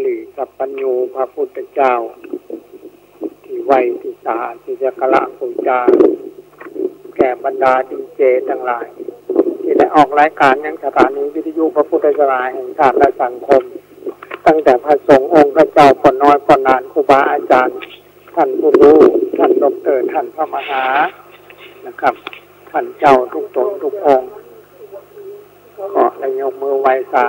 ลีสัพพัญญูพระพุทธเจ้าที่ไวที่สะอาดที่จะกละปูจาแก่บรรดาดีเจทั้งหลายที่ได้ออกรายการยังสถานีวิทยุพระพุทธศาสนาแห่งชาติและสังคมตั้งแต่พระสงฆ์องค์พระเจ้าปน้อยปนานครูบาอาจารย์ท่านผู้รู้ท่านดอกเตอร์ท่านพระมหานะครับท่านเจ้าทุกตนทุกองค์ก็ได้ยกมือไหว้สา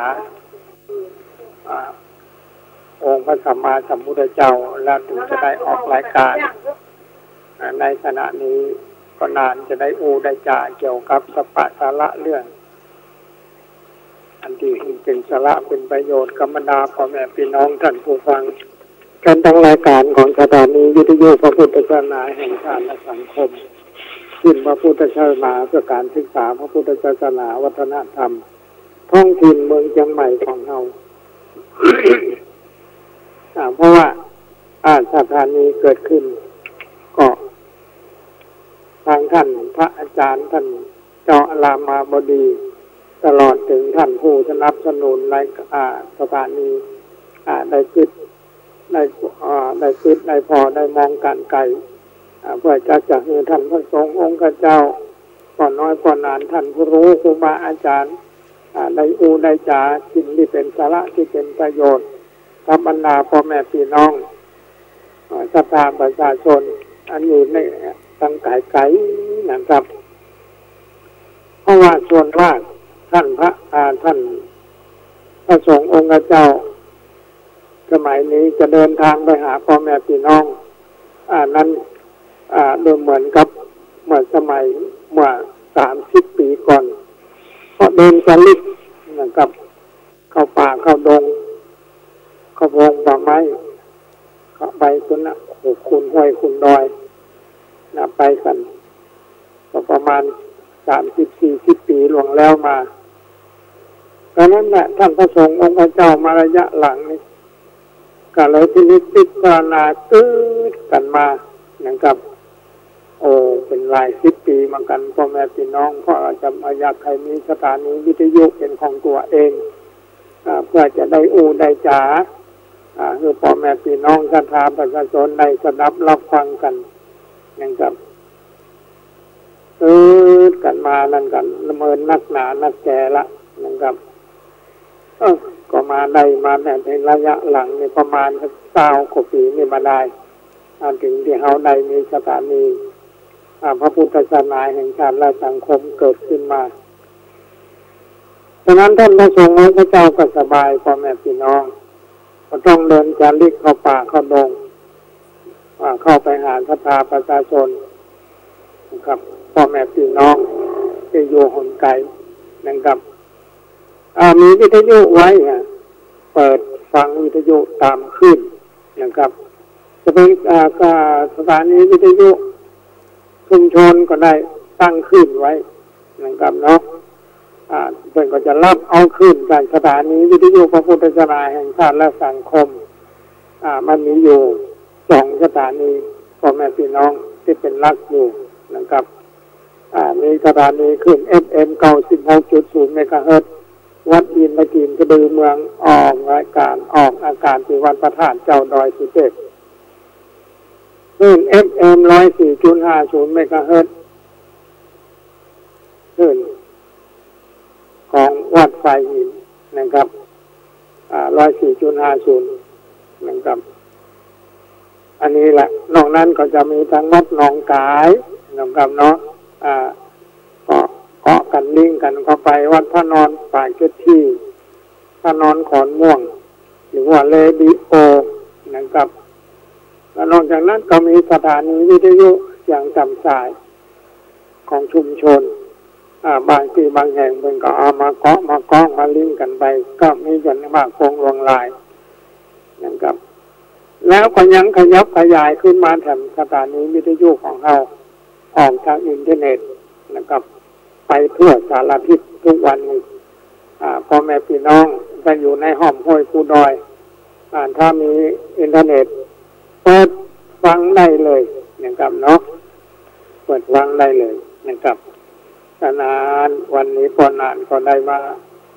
องค์พระสัมมาสัมพุทธเจ้าแล้วถึงจะได้ออกรายการในขณะนี้ก็นานจะได้ได้จ่าเกี่ยวกับสปะสาระเรื่องอันที่เป็นสาระเป็นประโยชน์กับบรรดาพ่อแม่พี่น้องท่านผู้ฟังการตั้งรายการของสถานีวิทยุพระพุทธศาสนาแห่งชาติและสังคมขึ้นพระพุทธศาสนาเพื่อการศึกษาพระพุทธศาสนาวัฒนธรรมท้องถิ่นเมืองเชียงใหม่ของเรา เพราะว่าสถานีเกิดขึ้นก็ทางท่านพระอาจารย์ท่านเจ้าอารามาบดีตลอดถึงท่านผู้สนับสนุนในสถานีได้คิดได้พอได้มองการไกลเพื่อจะให้ท่านพระสงฆ์องค์เจ้าก่อนน้อยก่อนนานท่านผู้รู้ครูบาอาจารย์ได้ได้จ่าสิ่งที่เป็นสาระที่เป็นประโยชน์กับบรรดาพ่อแม่พี่น้องศรัทธาประชาชนอันอยู่ในทางไกลๆนะครับเพราะว่าส่วนมากท่านพระสงฆ์องค์เจ้าสมัยนี้จะเดินทางไปหาพ่อแม่พี่น้องนั้นดูเหมือนกับเมื่อสมัยเมื่อ30 ปีก่อนก็เดินสลิดนะครับเข้าป่าเข้าดงเข้าพงป่าไม้เข้าไปคุณคุณห้วยคุณดอยไปกันก็ประมาณ30-40 ปีล่วงแล้วมาดังนั้นแหละท่านพระสงฆ์องค์เจ้ามาระยะหลังนี้ก็เลยที่นิติพานาตื้อกันมานะครับเป็นหลาย10 ปีเหมือนกันพ่อแม่พี่น้องเพราะจะอยากให้มีสถานีวิทยุเป็นของตัวเองเพื่อจะได้ได้จ๋าคือพ่อแม่พี่น้องศรัทธาประชาชนได้สดับรับฟังกันนะครับกันมานั่นกันละเมินนักหนานักแก่ละนะครับก็มาได้มาในระยะหลังในประมาณ20 กว่าปีนี่มาได้ถึงที่เขาได้มีสถานีพระพุทธศาสนาแห่งชาติและสังคมเกิดขึ้นมาฉะนั้นท่านพระสงฆ์พระเจ้าก็สบายพ่อแม่พี่น้องก็ต้องเดินจาริกเข้าป่าเข้าดงเข้าไปหาศรัทธาประชาชนนะครับพ่อแม่พี่น้องที่อยู่ห่างไกลนะครับมีวิทยุไว้เปิดฟังวิทยุตามขึ้นนะครับจะเป็นสถานีวิทยุชุมชนก็ได้ตั้งขึ้นไว้นะครับเนาะเพื่อนก็จะรับเอาขึ้นจากสถานีวิทยุพระพุทธศาสนาแห่งชาติและสังคมมันมีอยู่2 สถานีพ่อแม่พี่น้องที่เป็นหลักอยู่นะครับมีสถานีขึ้น FM 96.0 เมกะเฮิรตซ์วัดอินทร์กินกระดือเมืองออกรายการออกอาการที่วัดพระธาตุเจ้าดอยสุเทพขึ้น FM 104.50 เมกะเฮิรตซ์ขึ้นของวัดไฟหินนะครับ104.50 นะครับอันนี้แหละนอกนั้นก็จะมีทางวัดหนองกายนะครับเนาะก็เกาะกันลิงกันเข้าไปวัดพระนอนป่าเกที่พระนอนขอนม่วงหรือว่าเลดิโอนะครับแล้วนอกจากนั้นก็มีสถานีวิทยุอย่างจำสายของชุมชนบางที่บางแห่งเพิ่นก็เอามาเกาะมาก้องมาลิงกันไปก็มีกันมากคงลวงลายนะครับแล้วก็ยังขยับขยายขึ้นมาแถมสถานีวิทยุของเราออกทางอินเทอร์เน็ตนะครับไปทั่วสารทิศทุกวันนี้พ่อแม่พี่น้องจะอยู่ในห้อมห้วยภูดอยถ้ามีอินเทอร์เน็ตเปิดฟังได้เลยนะครับเนาะเปิดฟังได้เลยนะครับนานวันนี้พอนานก็ได้มา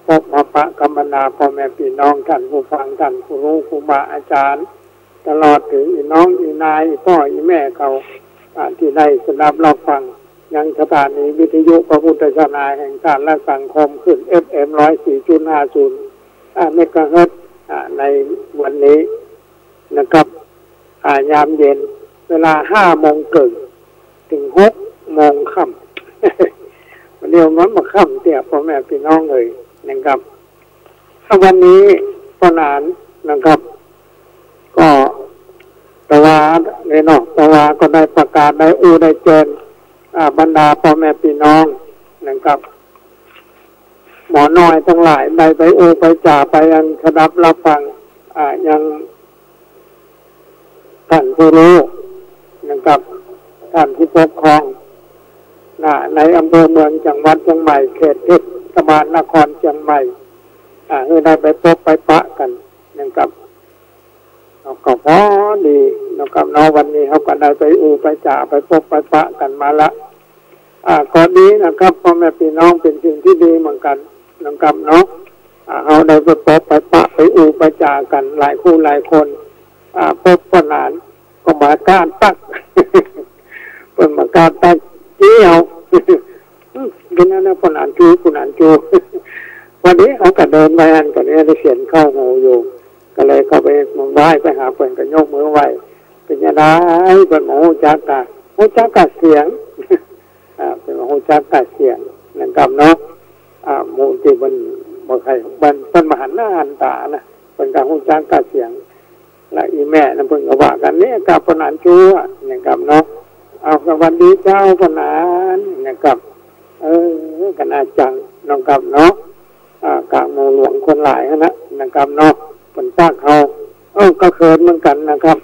พบมาปะกัมมนาพ่อแม่พี่น้องท่านผู้ฟังท่านผู้รู้ครูบาอาจารย์ตลอดถึงอีน้องอีนายพ่ออีแม่เขาที่ได้สนับรับฟังยังสถานีวิทยุพระพุทธศาสนาแห่งชาติและสังคมขึ้น FM 104.50 เมกะเฮิรตซ์ในวันนี้นะครับยามเย็นเวลา5 โมงเกินถึง6 โมงค่ำวันนี้มันมาค่ำเตี่ยพ่อแม่พี่น้องเลยนะครับวันนี้พ่อนานนะครับก็ตะวาในนอกตะวาก็ได้ประกาศได้ได้เจิญบรรดาพ่อแม่พี่น้องนะครับหมอน้อยทั้งหลายได้ไปไปจ่าไปยังสดับรับฟังยังท่านผู้รู้นะครับท่านผู้ปกครองในอำเภอเมืองจังหวัดเชียงใหม่เขตเทศบาลนครเชียงใหม่ได้ไปพบไปปะกันนะครับก็พอดีนะครับวันนี้เขาก็ได้ไปไปจ่าไปพบไปปะกันมาละก่อนนี้นะครับพ่อแม่พี่น้องเป็นสิ่งที่ดีเหมือนกันนะครับเขาได้ไปพบไปปะไปไปจ่ากันหลายคู่หลายคนพบพ่อนานก็มาการตักเป็นมาการตักเจียวกินนั่นพ่อนานจูวันนี้เขาก็เดินไปอันกันนี้ได้เขียนเข้าหูอยู่ก็เลยเข้าไปมึงไหว้ไปหาเพื่อนก็ยกมือไหว้เป็นยังไงเป็นหมูจักกะเสียงเป็นหมูจักกะเสียงนะครับหมูที่มันบอกใครมันเป็นมหันหน้าหันตานะเป็นการหมูจักกะเสียงและอีแม่นั่นเพิ่งก็ว่ากันนี่กับปนานจูนะครับเอาสวัสดีเจ้าปนานนะครับกันอาจังนะครับกลางหมู่หลวงคนหลายนะครับเป็นซากเขาก็เขินเหมือนกันนะครับ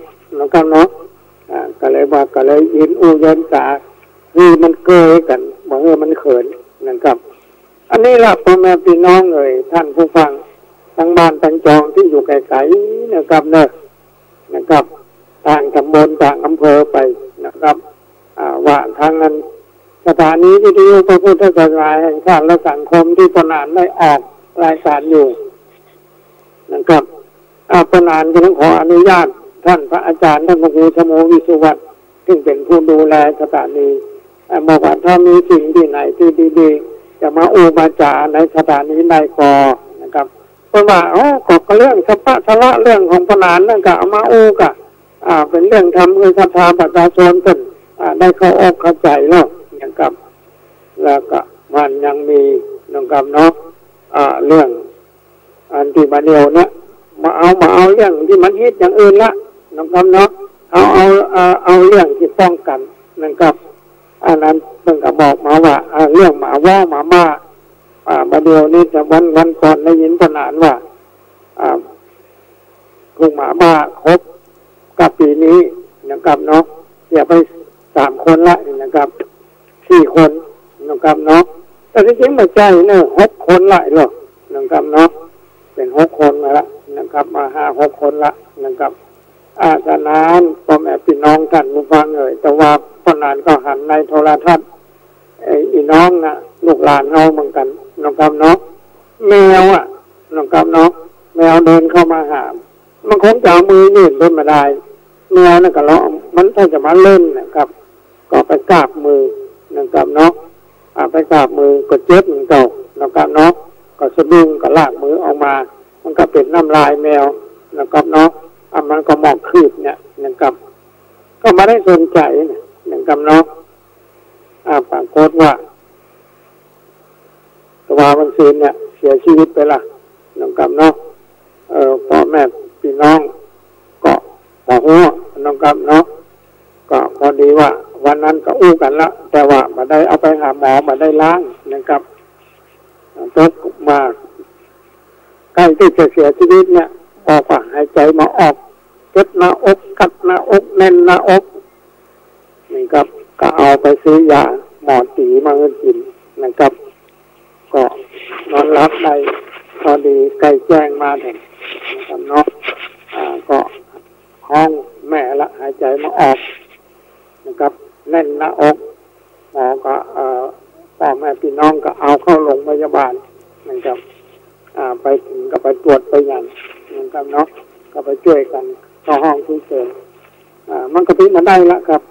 ก็เลยยินยันสาคือมันเกยกันบอกมันเขินนะครับอันนี้ล่ะพ่อแม่พี่น้องท่านผู้ฟังทั้งบ้านทั้งจองที่อยู่ไกลๆนะครับทางตำบลทางอำเภอไปนะครับว่าทางนั้นสถานีวิทยุพระพุทธศาสนาแห่งชาติและสังคมที่ปนานได้ออกรายการอยู่นะครับปนานก็ต้องขออนุญาตท่านพระอาจารย์ท่านพระครูชโมวิสุวัตรซึ่งเป็นผู้ดูแลสถานีบอกว่าถ้ามีสิ่งที่ไหนที่ดีๆจะมามาจาในสถานีใดก็นะครับเพราะว่าก็เรื่องสัพพะสละเรื่องของปนานนั่นก็เอามากะเป็นเรื่องทำให้ศรัทธาประชาชนเป็นได้เข้าอกเข้าใจแล้วนะครับแล้วก็มันยังมีนะครับเรื่องอันที่มาเดียวมาเอาเรื่องที่มันฮิตอย่างอื่นละนะครับเอาเรื่องที่ป้องกันนะครับอันนั้นเพิ่งก็บอกมาว่าเรื่องหมาว่าหมาบ้ามาเดียวนี้จะวันก่อนได้ยินขนาดว่าลูกหมาบ้าครบกับปีนี้นะครับอย่าไป3 คนละนะครับ4 คนนะครับแต่ที่จริงไม่ใช่6 คนละหรอกนะครับเป็น6 คนมาละนะครับมา5-6 คนละนะครับฉะนั้นพ่อแม่พี่น้องท่านผู้ฟังแต่ว่าพ่อนานก็หันในโทรทัศน์อีน้องลูกหลานเราเหมือนกันนะครับแมวนะครับแมวเดินเข้ามาหามันคงจะเอามือยื่นเล่นมาได้แมวนั่นก็ร้องมันถ้าจะมาเล่นนะครับก็ไปกราบมือนะครับไปกราบมือก็เจ็บเหมือนเก่านะครับก็สะดุ้งก็ลากมือออกมามันก็เป็นน้ำลายแมวนะครับมันก็มองคืบเนี่ยนะครับก็ไม่ได้สนใจนะครับปรากฏว่าตัววันศีลเนี่ยเสียชีวิตไปละนะครับพ่อแม่พี่น้องก็หัวนะครับก็พอดีว่าวันนั้นก็กันละแต่ว่ามาได้เอาไปหาหมอมาได้ล้างนะครับตกมาใกล้ที่จะเสียชีวิตเนี่ยบอกว่าหายใจมาออกเจ็บหน้าอกกัดหน้าอกแน่นหน้าอกนี่ครับก็เอาไปซื้อยาหมอตีมาให้กินนะครับก็นอนรับได้พอดีใกล้แจ้งมาถึงนะครับก็ห้องแม่ละหายใจมาออกนะครับแน่นหน้าอกหมอก็พ่อแม่พี่น้องก็เอาเข้าโรงพยาบาลนะครับ ไปถึงก็ไปตรวจไปอย่างนะครับเนาะก็ไปช่วยกันเข้าห้องฉุกเฉินมันก็พิจารณาได้ละครับ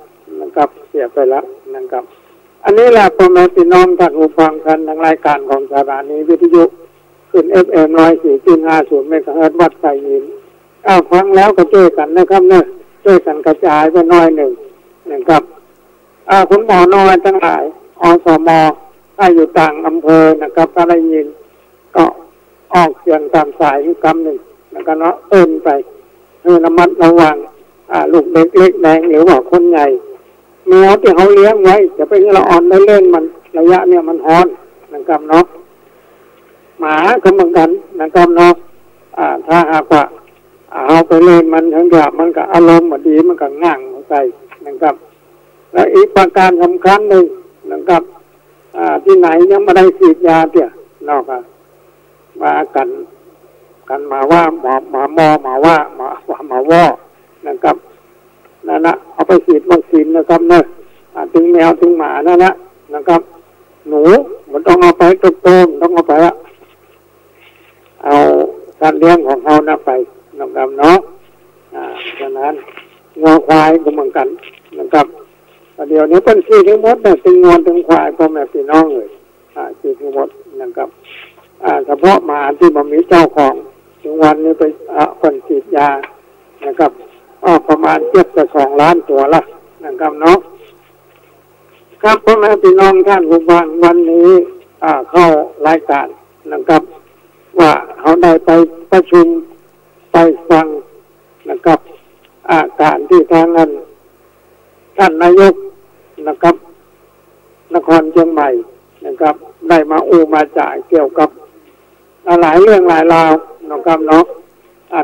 นะครับเสียไปละนะครับอันนี้แหละพ่อแม่พี่น้องท่านผู้ฟังกันทางรายการของสถานีวิทยุขึ้น FM 104.50 เมกะเฮิรตซ์วัดไผ่หินฟังแล้วก็ช่วยกันนะครับเนี่ยช่วยกันกระจายไปหน่อยหนึ่งนะครับคุณหมอน้อยทั้งหลายอสม.ถ้าอยู่ต่างอำเภอนะครับถ้าได้ยินก็ออกเสียงตามสายคำหนึ่งนะครับเนาะเอิ้นไประมัดระวังลูกเล็กๆแดงหรือว่าคนใหญ่แมวที่เขาเลี้ยงไว้จะเป็นละอ่อนได้เล่นมันระยะเนี่ยมันฮ้อนนะครับเนาะหมาก็เหมือนกันนะครับเนาะถ้าหากว่าเอาไปเล่นมันทั้งแบบมันก็อารมณ์ดีมันก็ง่างใส่นะครับแล้วอีกประการสำคัญหนึ่งนะครับที่ไหนยังไม่ได้ฉีดยาเนี่ยนอกมากันมาว่าหมาว่านะครับนั่นนะเอาไปฉีดวัคซีนนะครับเนอะถึงแมวถึงหมานั่นนะครับหนูมันต้องเอาไปตุ๊กโตมต้องเอาไปเอาการเลี้ยงของเขานะไปนะครับเนาะฉะนั้นงัวควายก็เหมือนกันนะครับเดี๋ยวนี้เป็นขี้ทั้งหมดเนี่ยถึงงัวถึงควายพ่อแม่พี่น้องเลยขี้ทั้งหมดนะครับเฉพาะหมาที่มันมีเจ้าของถึงวันนี้ไปคนฉีดยานะครับประมาณ2 ล้านตัวละนะครับเนาะครับพ่อแม่พี่น้องท่านผู้ฟังวันนี้เข้ารายการนะครับว่าเขาได้ไปประชุมไปฟังนะครับการที่ทางนั้นท่านนายกนะครับนครเชียงใหม่นะครับได้มามาจ่ายเกี่ยวกับหลายเรื่องหลายราวนะครับเนาะ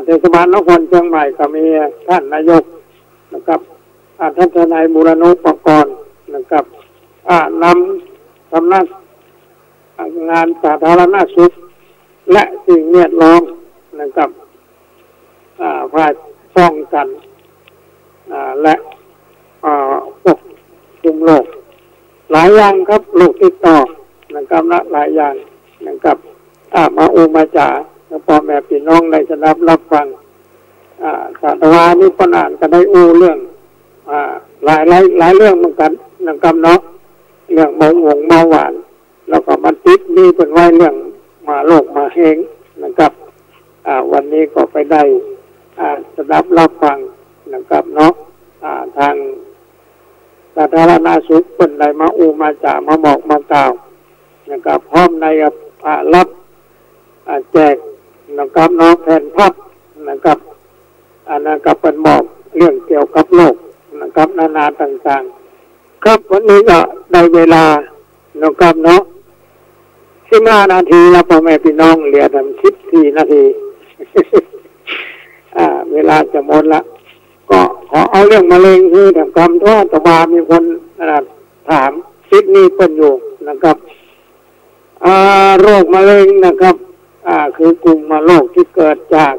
เทศบาลนครเชียงใหม่ก็มีท่านนายกนะครับท่านทนายบูรณุปกรณ์นะครับนำสำนักงานสาธารณสุขและสิ่งแวดล้อมนะครับฝ่ายป้องกันและควบคุมโรคหลายอย่างครับโรคติดต่อนะครับหลายอย่างนะครับมาจ่าพ่อแม่พี่น้องได้จะรับฟังศาสตรานี่ปนานก็ได้เรื่องหลายเรื่องเหมือนกันนะครับเนาะเรื่องเบาหวานแล้วก็มันติดนี่เป็นไว้เรื่องมาโรคมาเฮงนะครับวันนี้ก็ไปได้จะรับฟังนะครับเนาะทางสาธารณสุขเป็นใดมาจ่ามาบอกมากล่าวนะครับพร้อมในรับแจกนะครับน้องแผ่นพับนะครับนะครับเป็นบอกเรื่องเกี่ยวกับโรคนะครับนานาต่างๆครับวันนี้ก็ได้เวลานะครับเนาะ15 นาทีแล้วพ่อแม่พี่น้องเหลือทำ14 นาที เวลาจะหมดละก็ขอเอาเรื่องมะเร็งคือทำคำทั่วตบามีคนถามซิดนี้เป็นอยู่นะครับโรคมะเร็งนะครับคือกลุ่มโรคที่เกิดจาก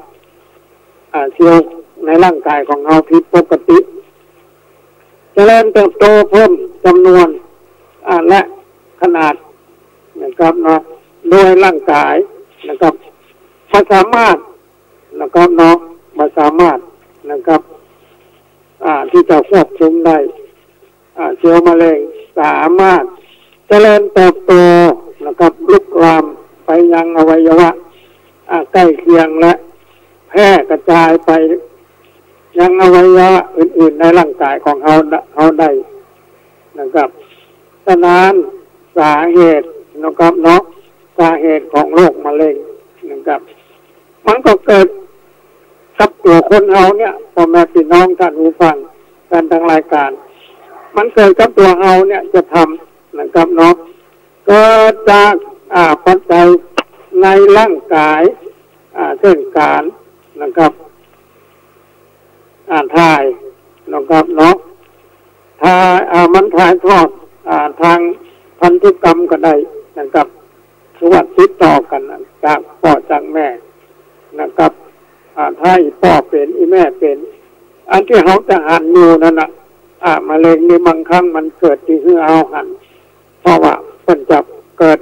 เซลล์ในร่างกายของเราผิดปกติเจริญเติบโตเพิ่มจำนวนและขนาดนะครับเนาะโดยร่างกายนะครับมาสามารถนะครับเนาะมาสามารถนะครับที่จะควบคุมได้เชื้อมะเร็งสามารถเจริญเติบโตนะครับลุกลามไปยังอวัยวะใกล้เคียงและแพร่กระจายไปยังอวัยวะอื่นๆในร่างกายของเขาได้นะครับฉะนั้นสาเหตุนะครับเนาะสาเหตุของโรคมะเร็งนะครับมันก็เกิดกับตัวคนเราเนี่ยพ่อแม่พี่น้องท่านผู้ฟังกันทางรายการมันเกิดกับตัวเราเนี่ยจะทำนะครับเนาะเกิดจากปัจจัยในร่างกายเช่นการนะครับถ่ายนะครับเนาะถ่ายมันถ่ายทอดทางพันธุกรรมก็ได้นะครับสวัสดิ์ติดต่อกันจากพ่อจากแม่นะครับถ้าอีพ่อเป็นอีแม่เป็นอันที่เขาจะหันอยู่นั่นนะมะเร็งนี่บางครั้งมันเกิดที่คือเอาหันเพราะว่ามันจะเกิด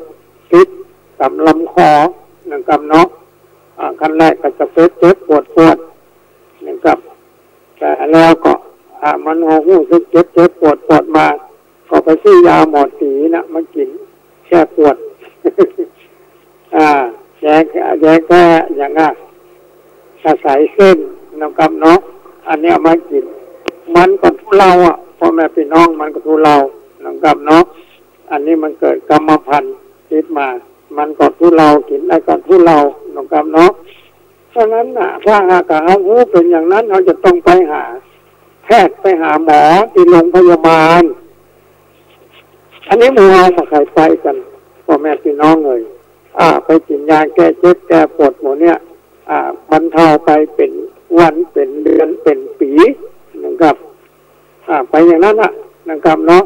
ติดกับลำคอนะ นะครับเนาะขั้นแรกก็จะเจ็บปวดนะครับแต่แล้วก็มันหูสึกเจ็บปวดมาก็ไปซื้อยาหมอสีนะมากินแค่ปวดแย่แค่อย่างน่ะกระสายเส้นนะครับเนาะอันนี้มากินมันก็ทุเลาพ่อแม่พี่น้องมันก็ทุเลานะครับเนาะอันนี้มันเกิดกรรมพันธุ์ติดมามันก็ทุเลากินได้ก็ทุเลานะครับเนาะเพราะนั้นถ้าหากเขาเป็นอย่างนั้นเขาจะต้องไปหาแพทย์ไปหาหมอที่โรงพยาบาลอันนี้หมู่เราใครไปกันพ่อแม่พี่น้องเลยไปกินยาแก้เจ็บแก้ปวดหมดเนี่ยบรรเทาไปเป็นวันเป็นเดือนเป็นปีนะครับไปอย่างนั้นนะครับเนาะ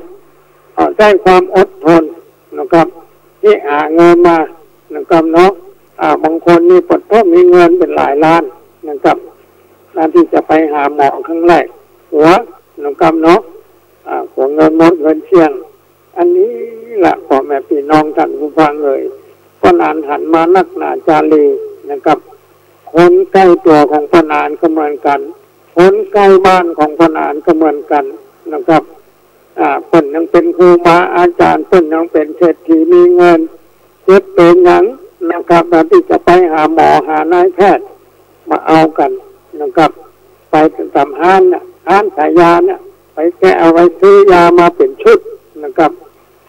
ได้ความอดทนนะครับที่หาเงินมานะครับเนาะบางคนนี่ปวดท้องมีเงินเป็นหลายล้านนะครับการที่จะไปหาหมอครั้งแรกหัวนะครับเนาะหัวเงินหมดเงินเชียงอันนี้แหละพ่อแม่พี่น้องท่านผู้ฟังเลยก็นานหันมานักหนาจารีนะครับคนใกล้ตัวของพนานก็เหมือนกันคนใกล้บ้านของพนานก็เหมือนกันนะครับเพิ่นยังเป็นครูบาอาจารย์เพิ่นยังเป็นเศรษฐีมีเงินเจ็บเป็นหยังนะครับที่จะไปหาหมอหานายแพทย์มาเอากันนะครับไปตามห้านขายยาเนี่ยไปแกะเอาไว้ซื้อยามาเป็นชุดนะครับ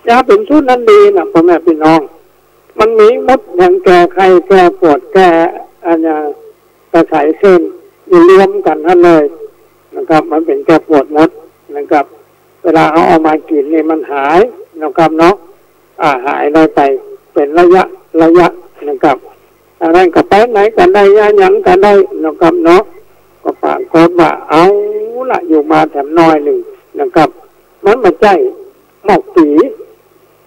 ยาเป็นชุดนั้นดีนะพ่อแม่พี่น้องมันมีมดอย่างแก้ไข้แก้ปวดแก้อันนี้กระสายเส้นรวมกันทั้งเลยนะครับมันเป็นแก้ปวดมดนะครับเวลาเอามากินนี่มันหายนะครับเนาะหายได้ไปเป็นระยะนะครับอะไรก็ไปไหนกันได้ยาหยังกันได้นะครับเนาะก็ปากคนว่าเอาละอยู่มาแถมน้อยหนึ่งนะครับมันมาใจหมอกปี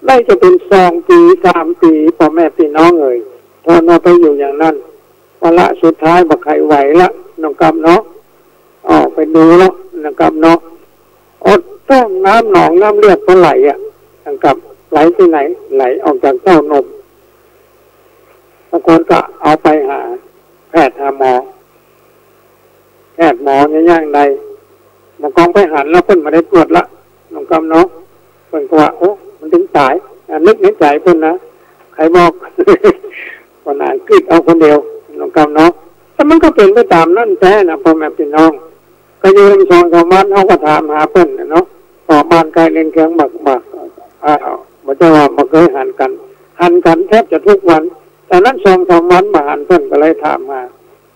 ได้จะเป็น2 ปี3 ปีพ่อแม่พี่น้องเลยพอเราไปอยู่อย่างนั้นวันละสุดท้ายบักไข่ไหวละนะครับเนาะไปดูแล้วนะครับเนาะต้องน้ำหนองน้ำเลือดก็ไหลนะครับไหลที่ไหนไหลออกจากเต้านมบางคนก็เอาไปหาแพทย์หาหมอเนี่ยย่างใดบางกองไปหันแล้วเพิ่นมาได้ตรวจละนะครับเนาะเพิ่นก็ว่าโอ้มันถึงตายนึกในใจเพิ่นนะใครบอกคนอ่านกึดเอาคนเดียวนะครับเนาะแต่มันก็เป็นไปตามนั่นแท้นะพ่อแม่พี่น้องก็ยืนสองสามวันเขาก็ถามหาเพิ่นเนาะต่อบ้านใกล้เล่นแข่งบักมันจะว่ามาเคยหันกันแทบจะทุกวันแต่นั้น2-3 วันมาหันเพิ่นก็เลยถามมา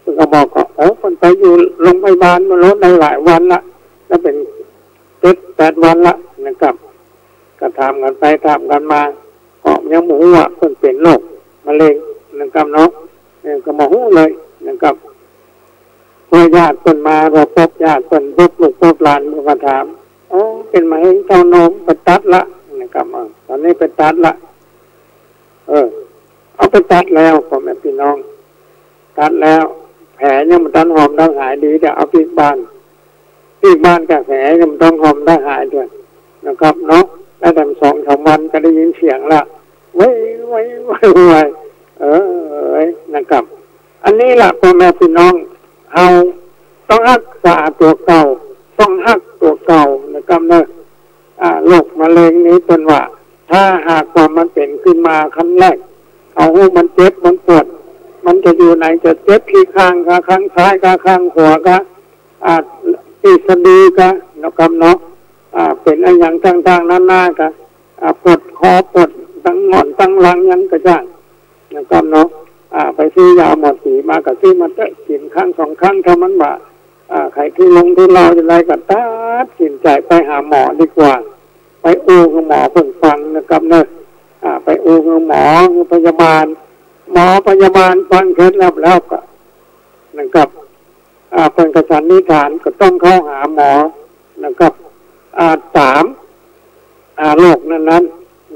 เพิ่นก็บอกว่าเพิ่นไปอยู่โรงพยาบาลมาลดได้หลายวันละแล้วเป็น7-8 วันละนะครับก็ถามกันไปถามกันมาก็ยังหมูว่าเพิ่นเป็นโรคมะเร็งนะครับเนาะก็มาหู้เลยนะครับพอญาติเพิ่นมาเราพบญาติเพิ่นพบลูกพบหลานก็ถามเป็นมะเร็งเต้านมไปตัดละนะครับตอนนี้ไปตัดละเอาไปตัดแล้วพ่อแม่พี่น้องตัดแล้วแผลยังมันต้องหอมต้องหายดีแต่เอาปีกบ้านกับแผลยังมันต้องหอมได้หายด้วยนะครับเนาะแล้วแต่2-3 วันก็ได้ยินเสียงละไว้นะครับอันนี้ล่ะพ่อแม่พี่น้องเอาต้องรักษาตัวเก่าต้องฮักตัวเก่านะครับเนาะโรคมะเร็งนี้เป็นว่าถ้าหากว่ามันเป็นขึ้นมาครั้งแรกเอาหูมันเจ็บมันปวดมันจะอยู่ไหนจะเจ็บที่ข้างข้างซ้ายข้างขวาที่สะดือนะครับเนาะเป็นอะไรอย่างต่างๆนานาปวดคอปวดตั้งงอนตั้งหลังยังกระจ่างนะครับเนาะไปซื้อยาหมอสีมากับซื้อมากินครั้ง2 ครั้งถ้ามันว่าใครที่ลงทุนเราจะไรก็ตัดสินใจไปหาหมอดีกว่าไปอูกับหมอเพิ่งฟังนะครับเนาะไปอูกับหมอพยาบาลฟังเคล็ดลับแล้วก็นะครับเป็นกระสันนิษฐานก็ต้องเข้าหาหมอนะครับ3โรคนั้น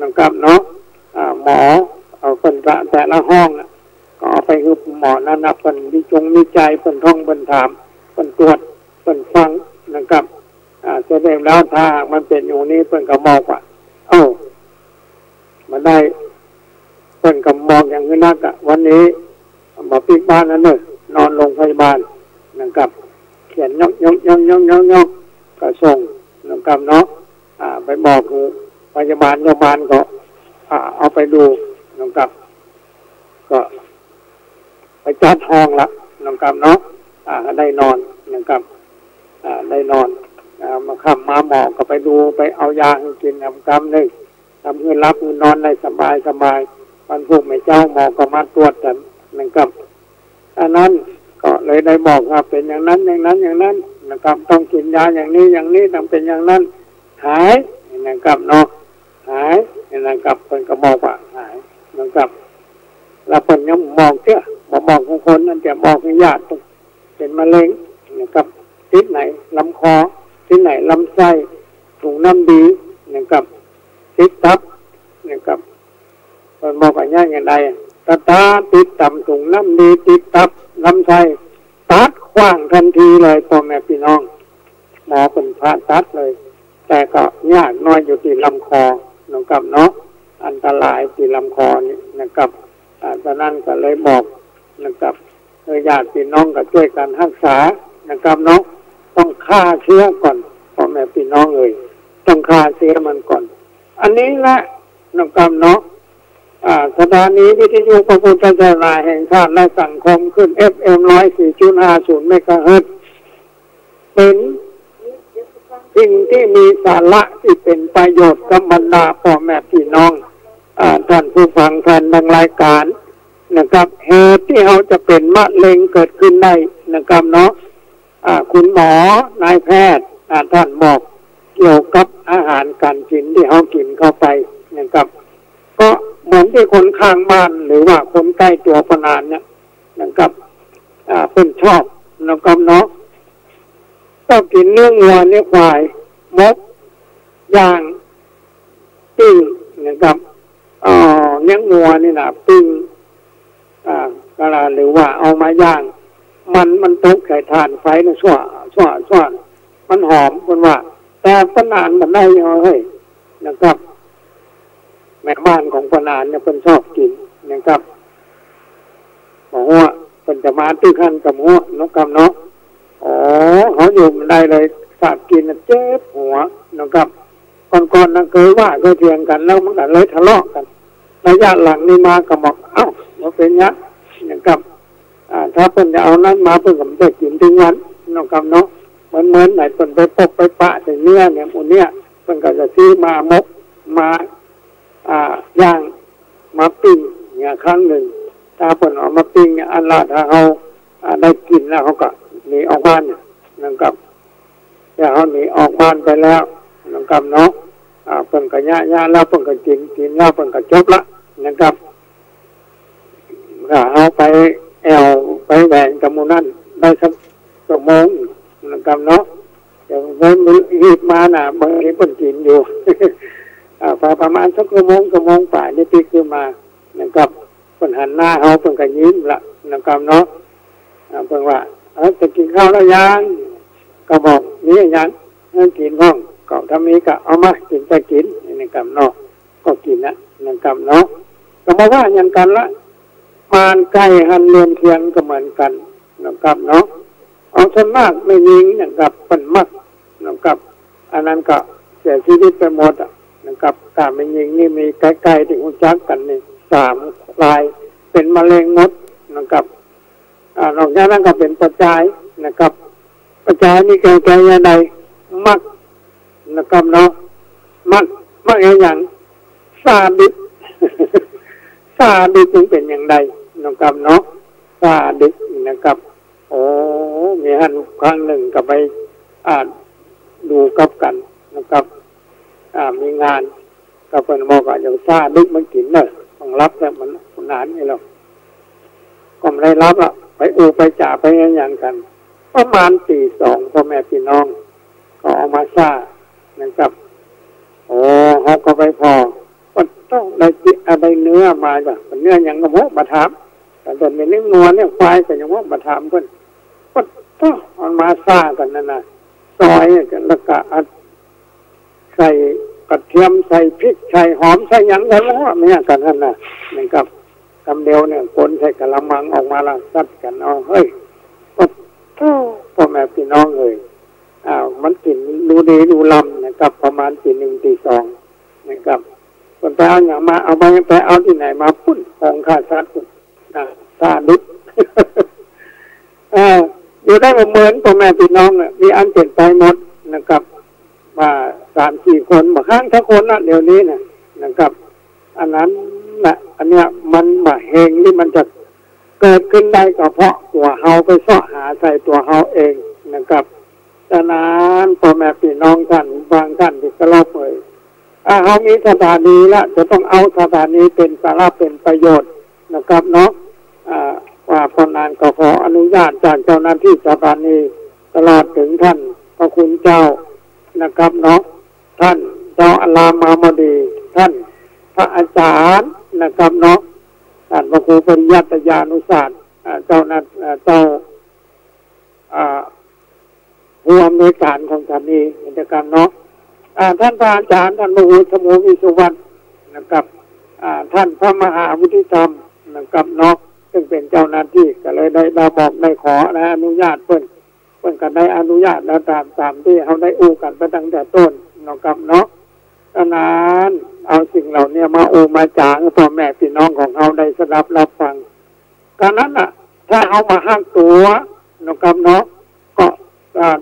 นะครับเนาะหมอเอาเป็นแต่ละห้องก็เอาไปคือหมอนั้นเป็นวิจัยเป็นท่องเป็นถามเป็นตรวจเป็นฟังนะครับแสดงแล้วถ้ามันเป็นอยู่นี้เป็นก็บอกว่ามันได้เป็นก็บอกอย่างนี้นักวันนี้ มาปิดบ้านนั่นเนอะนอนโรงพยาบาลนะครับเขียนยกก็ส่งนะครับเนาะไปบอกคือพยาบาลก็เอาไปดูนะครับก็ไปจัดห้องละนะครับเนาะได้นอนนะครับได้นอนมาค่ำมาหมอก็ไปดูไปเอายาให้กินนะครับนึงทำเพื่อรับนอนได้สบายวันพวกแม่เจ้าหมอก็มาตรวจกันนะครับอันนั้นก็เลยได้บอกว่าเป็นอย่างนั้นนะครับต้องกินยาอย่างนี้ต้องเป็นอย่างนั้นหายนะครับเนาะหายนะครับเป็นก็บอกว่าหายนะครับแล้วเป็นยังบอกเชื่อบอกของคนนั่นจะบอกให้ญาติเป็นมะเร็งนะครับติดไหนลำคอติดไหนลำไส้ถุงน้ำดีนะครับติดตับนะครับเป็นบอกว่าอย่างไรตาติดต่ำถุงน้ำดีติดตับลำไส้ตัดขว้างทันทีเลยพ่อแม่พี่น้องหมอเป็นผ่าตัดเลยแต่ก็ยากน้อยอยู่ที่ลำคอนะครับเนาะอันตรายที่ลำคอนี่นะครับฉะนั้นก็เลยบอกนะครับญาติพี่น้องก็ช่วยกันรักษานะครับเนาะต้องฆ่าเชื้อก่อนพ่อแม่พี่น้องต้องฆ่าเชื้อมันก่อนอันนี้แหละนะครับเนาะสถานีวิทยุพระพุทธศาสนาแห่งชาติและสังคมขึ้น FM 104.50 เมกะเฮิรตซ์เป็นสิ่งที่มีสาระที่เป็นประโยชน์กับบรรดาพ่อแม่พี่น้องท่านผู้ฟังท่านทางรายการนะครับเหตุที่เขาจะเป็นมะเร็งเกิดขึ้นได้นะครับเนาะคุณหมอนายแพทย์ท่านบอกเกี่ยวกับอาหารการกินที่เขากินเข้าไปนะครับก็เหมือนที่คนข้างบ้านหรือว่าคนใกล้ตัวพนานเนี่ยนะครับเป็นชอบนะครับเนาะก็กินเนื้อวัวเนื้อควายมกย่างปิ้งนะครับเนื้อวัวนี่นะปิ้งกะลาหรือว่าเอามาย่างมันตกใส่ถ่านไฟนะชั่วมันหอมคนว่าแต่พนานมันได้ยังไงนะครับแม่บ้านของปนานเนี่ยเป็นชอบกินนะครับบอกว่าเป็นจะมาตื้อขั้นกับหัวนกกำเนาะเขาอยู่ได้เลยสาบกินเจ็บหัวนะครับก่อนนั่งเคยว่าเคยเถียงกันแล้วมันก็เลยทะเลาะกันระยะหลังนี่มาก็บอกมาเป็นยะนะครับถ้าเพิ่นจะเอานั้นมาเพิ่นก็ไม่ได้กินถึงวันนะครับเนาะเหมือนไหนเพิ่นไปปกไปปะแต่เนื้อเนี่ยอุ่นเนี่ยเพิ่นก็จะซื้อมามกมาย่างมาปิ้งเนี่ยครั้งหนึ่งถ้าเพิ่นเอามาปิ้งเนี่ยอันละถ้าเขาได้กินแล้วเขาก็หนีออกบ้านนะครับแต่เขาหนีออกบ้านไปแล้วนะครับเนาะเพิ่นก็ย่าแล้วเพิ่นก็กินแล้วเพิ่นก็จบละนะครับเอาไปแอวไปแหวนกับมูนั่นได้สักชั่วโมงนะครับเนาะเดี๋ยวเพิ่นรีบมาน่ะบางทีเพิ่นกินอยู่ประมาณสักชั่วโมงป่านี่ตีขึ้นมานะครับเพิ่นหันหน้าเขาเพิ่นก็ยิ้มละนะครับเนาะเพิ่นว่าจะกินข้าวแล้วยังก็บอกนี่ยังกินห้องก็ถ้ามีก็เอามากินไปกินนะครับเนาะก็กินนะครับเนาะก็มาว่าอย่างกันละมานไก่หันเรือนเทียนก็เหมือนกันนะครับเนาะเอาส่วนมากไม่ยิงนะครับเป็นมักนะครับอันนั้นก็เสียชีวิตไปหมดนะครับการไม่ยิงนี่มีใกล้ๆที่คุณจักกันนี่3 รายเป็นมะเร็งมดนะครับนอกจากนั้นก็เป็นประจายนะครับประจายนี่แก่ยังไงมักนะครับเนาะมักอย่างซาดิสจึงเป็นอย่างไรนะครับเนาะซาดิสนะครับมีหันครั้งหนึ่งก็ไปดูกับกันนะครับมีงานก็เป็นบอกว่าอย่างซาดิสมันกินเนอะต้องรับแต่มันนานนี่หรอกก็ไม่ได้รับไปไปจ่าไปอย่างกันประมาณตี 2พ่อแม่พี่น้องก็เอามาซ่านะครับเขาก็ไปพอก็ต้องได้เนื้อมาจ้ะเนื้ออย่างกระโมกมาถามแต่ตอนเป็นเนื้องัวเนี่ยควายก็ยังว่ามาถามเพิ่นก็ต้องเอามาซ่ากันนั่นน่ะซอยกันแล้วก็ใส่กระเทียมใส่พริกใส่หอมใส่หยังกันแล้วเนี่ยกันนั่นน่ะนะครับ กำเดียวเนี่ยคนใส่กะละมังออกมาละซัดกันเอาเฮ้ยพ่อแม่พี่น้องเลยมันกินดูดีดูลำนะครับประมาณตี 1 ตี 2นะครับคนไปเอาอย่างมาเอาไปเอาที่ไหนมาพุ่นของข้าซัดซาดุดอยู่ได้เหมือนพ่อแม่พี่น้องมีอันเปลี่ยนไปหมดนะครับมา3-4 คนบางครั้งถ้าคนเดี๋ยวนี้นะครับอันนั้นอันเนี้ยมันมาเฮงที่มันจะเกิดขึ้นได้ก็เพราะตัวเฮาไปเสาะหาใส่ตัวเฮาเองนะครับฉะนั้นพ่อแม่พี่น้องท่านบางท่านที่กระลอกเลยเฮามีสถานีแล้วจะต้องเอาสถานีเป็นสาระเป็นประโยชน์นะครับเนาะว่าพอนานก็ขออนุญาตจากเจ้าหน้าที่สถานีตลอดถึงท่านพระคุณเจ้านะครับเนาะท่านเจ้าอารามมามดีท่านพระอาจารย์นะครับเนาะท่านพระครูปริยัติญาณุศาสตร์เจ้าผู้อำนวยการของสถานีกิจกรรมเนาะท่านพระอาจารย์ท่านพระครูสมุวิสุวรรณนะครับท่านพระมหาวุฒิธรรมนะครับเนาะซึ่งเป็นเจ้าหน้าที่ก็เลยได้บอกได้ขออนุญาตเพิ่นก็ได้อนุญาตแล้วตามที่เขาได้อู้กันไปตั้งแต่ต้นนะครับเนาะดังนั้นเอาสิ่งเหล่านี้มาอู้มาจางพ่อแม่พี่น้องของเขาได้สดับรับฟังการนั้นถ้าเอามาห้างตัวนะครับเนาะก็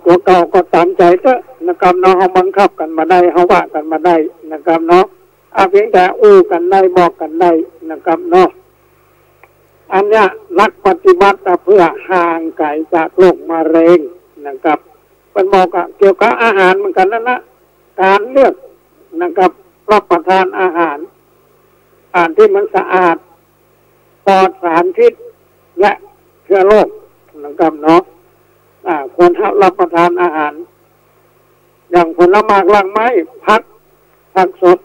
ตัวเก่าก็ตามใจเถอะนะครับเนาะเขาบังคับกันมาได้เขาว่ากันมาได้นะครับเนาะเพียงแต่อู้กันได้บอกกันได้นะครับเนาะอันเนี้ยนักปฏิบัติเพื่อห่างไกลจากโรคมะเร็งนะครับเป็นบอกเกี่ยวกับอาหารเหมือนกันนะการเลือกนะครับรับประทานอาหารที่มันสะอาดปลอดสารพิษและเชื้อโรคนะครับเนาะควรรับประทานอาหารอย่างผลไม้รากไม้ผักสด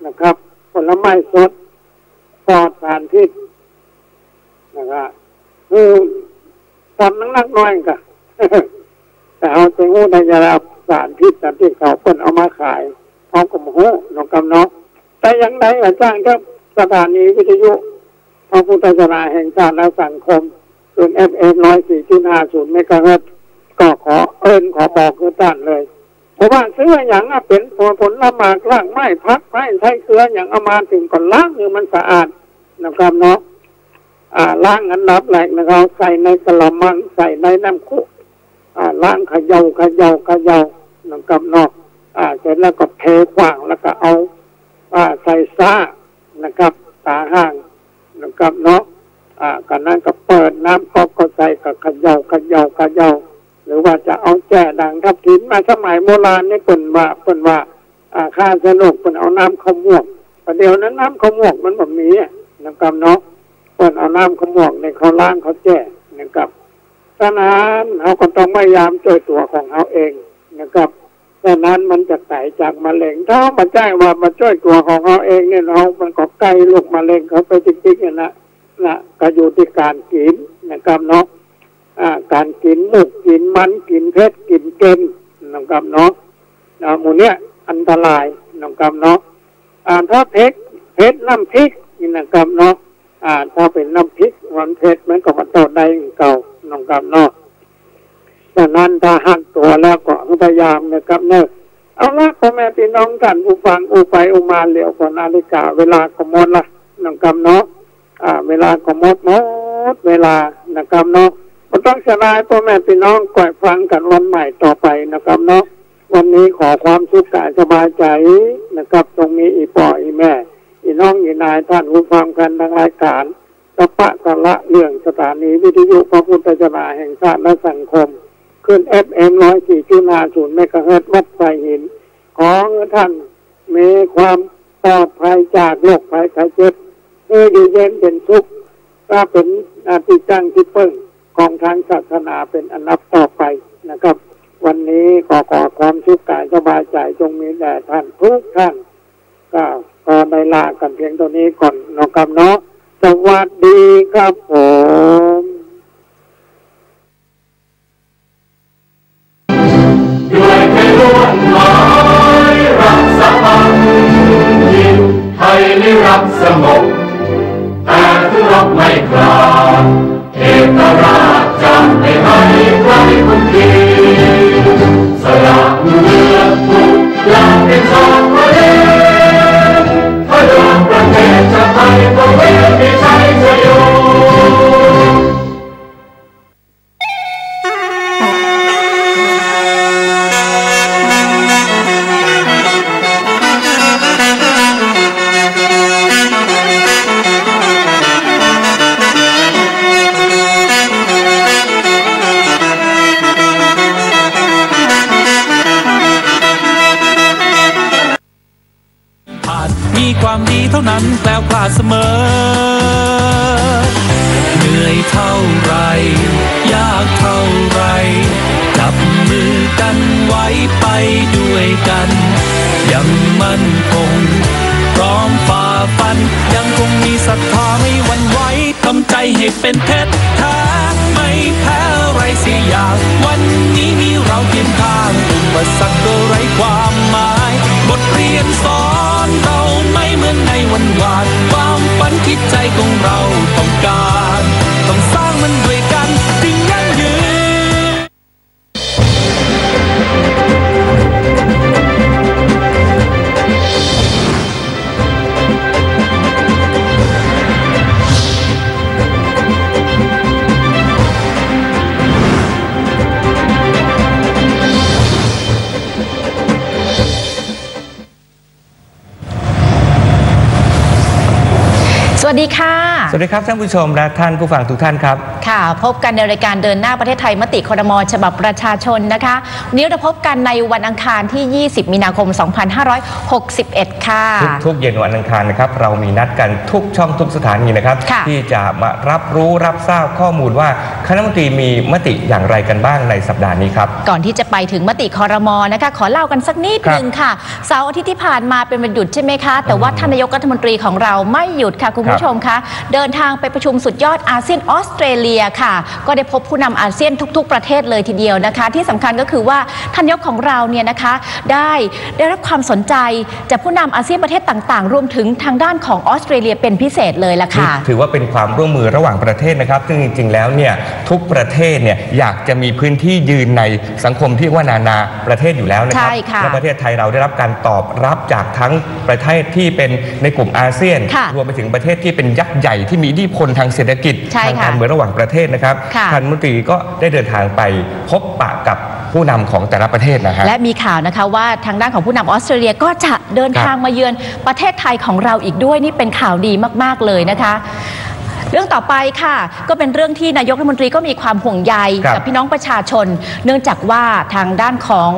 นะครับผลไม้สดปลอดสารพิษนะครับคือตอนนักน้อยกันแต่เอาไปงูในยาสารพิษแต่ที่เขาเพิ่นเอามาขายเขาก็โมโหนกกำเนาะแต่ยังไงอาจารย์ครับสถานีวิทยุพระพุทธศาสนาแห่งชาติและสังคมส่วน FM 104.50 เมกะเฮิรตซ์ก็ขอบอกคือท่านเลยเพราะว่าซื้ออย่างเป็นผลละหมากรากไม้พักไม้ใช้เกลืออย่างเอามาถึงก่อนล้างมือมันสะอาดนะครับเนาะล้างอันดับแรกนะครับใส่ในกระมังใส่ในน้ำคุล้างเขย่านะครับเนาะเสร็จแล้วก็เทขว้างแล้วก็เอาใส่ซ่านะครับตาห่างนะครับเนาะกันนั้นก็เปิดน้ำก็ใส่กับเขย่าหรือว่าจะเอาแจ่ด่างทับทิมมาสมัยโบราณนี่เปิ่นว่าข้าสนุกเปิ่นเอาน้ำข้าวหมวกประเดี๋ยวนั้นน้ำข้าวหมวกมันแบบนี้นะครับเนาะเปิ่นเอาน้ำข้าวหมวกในเขาล้างเขาแจ่นะครับฉะนั้นเขาก็ต้องพยายามช่วยตัวของเขาเองนะครับฉะนั้นมันจะไต่จากมะเร็งถ้ามาแจ้งว่ามาช่วยตัวของเขาเองเนี่ยมันก็ใกล้ลูกมะเร็งเขาไปจริงๆนะก็อยู่ที่การกินนะครับเนาะการกินมุกกินมันกินเผ็ดกินเค็มนะครับเนาะหมู่เนี้ยอันตรายนะครับเนาะถ้าเผ็ดน้ำพริกนี่นะครับเนาะถ้าเป็นน้ำพริกมันเผ็ดมันก็มาต่อได้เก่านะครับเนาะฉะนั้นถ้าหักตัวแล้วก็พยายามนะครับเนาะเอาละพ่อแม่พี่น้องกันอุฟังอุไปอุมาเหลียวก่อนนาฬิกาเวลาก็หมดละนะครับเนาะเวลาก็หมดเวลานะครับเนาะมันต้องเสียดายพ่อแม่พี่น้องก่อยฟังกันวันใหม่ต่อไปนะครับเนาะวันนี้ขอความสุขกายสบายใจนะครับตรงนี้อีพ่ออีแม่อีน้องอีนายท่านผู้ฟังกันทางรายการตะปะตะละเรื่องสถานีวิทยุพระพุทธศาสนาแห่งชาติและสังคมขึ้น FM 104.50 เมกะเฮิรตซ์วัดไผ่หินขอท่านมีความปลอดภัยจากโรคภัยไข้เจ็บอยู่เย็นเป็นสุขถ้าเป็นที่ตั้งที่พึ่งของทางศาสนาเป็นอันดับต่อไปนะครับวันนี้ขอความสุขกายสบายใจจงมีแด่ท่านทุกท่านก็ได้ลากันเพียงตัวนี้ก่อนนะครับเนาะสวัสดีครับผมด้วยเพลงหมายรักสามัคคีไทยนิรักสงบแต่ เท่านั้นแกล้วกล้าเสมอเหนื่อยเท่าไรยากเท่าไรจับมือกันไว้ไปด้วยกันยังมั่นคงพร้อมฝ่าฟันยังคงมีศรัทธาไม่หวั่นไหวทำใจให้เป็นเพชรแท้ไม่แพ้อะไรสิอย่างวันนี้มีเราเคียงข้างอุปสรรคก็ไร้ความหมายบทเรียนสอนเราไม่เหมือนในวันวานความฝันที่ใจของเราต้องการต้องสร้างมันด้วยกันจึงยั่งยืนสวัสดีค่ะสวัสดีครับท่านผู้ชมและท่านผู้ฟังทุกท่านครับค่ะพบกันในรายการเดินหน้าประเทศไทยมติครม.ฉบับประชาชนนะคะวันนี้เราพบกันในวันอังคารที่20มีนาคม2561ค่ะทุกเย็นวันอังคารนะครับเรามีนัดกันทุกช่องทุกสถานีนะครับที่จะมารับรู้รับทราบข้อมูลว่าคณะรัฐมนตรีมีมติอย่างไรกันบ้างในสัปดาห์นี้ครับก่อนที่จะไปถึงมติครม.นะคะขอเล่ากันสักนิดนึงค่ะเสาร์อาทิตย์ที่ผ่านมาเป็นวันหยุดใช่ไหมคะแต่ว่าท่านนายกรัฐมนตรีของเราไม่หยุดค่ะคุณผู้ชมคะเดินทางไปประชุมสุดยอดอาเซียนออสเตรเลียค่ะก็ได้พบผู้นำอาเซียนทุกๆประเทศเลยทีเดียวนะคะที่สำคัญก็คือว่าท่านนายกของเราเนี่ยนะคะได้รับความสนใจจากผู้นำอาเซียนประเทศต่างๆรวมถึงทางด้านของออสเตรเลียเป็นพิเศษเลยล่ะค่ะถือว่าเป็นความร่วมมือระหว่างประเทศนะครับซึ่งจริงๆแล้วเนี่ยทุกประเทศเนี่ยอยากจะมีพื้นที่ยืนในสังคมที่ว่านานาประเทศอยู่แล้วนะครับและประเทศไทยเราได้รับการตอบรับจากทั้งประเทศที่เป็นในกลุ่มอาเซียนรวมไปถึงประเทศที่เป็นยักษ์ใหญ่ที่มีอิทธิพลทางเศรษฐกิจทางการเมืองระหว่างประเทศนะครับท่านรัฐมนตรีก็ได้เดินทางไปพบปะกับผู้นำของแต่ละประเทศนะฮะและมีข่าวนะคะว่าทางด้านของผู้นำออสเตรเลียก็จะเดินทางมาเยือนประเทศไทยของเราอีกด้วยนี่เป็นข่าวดีมากๆเลยนะคะเรื่องต่อไปค่ะก็เป็นเรื่องที่นายกรัฐมนตรีก็มีความห่วงใยกับพี่น้องประชาชนเนื่องจากว่าทางด้านของ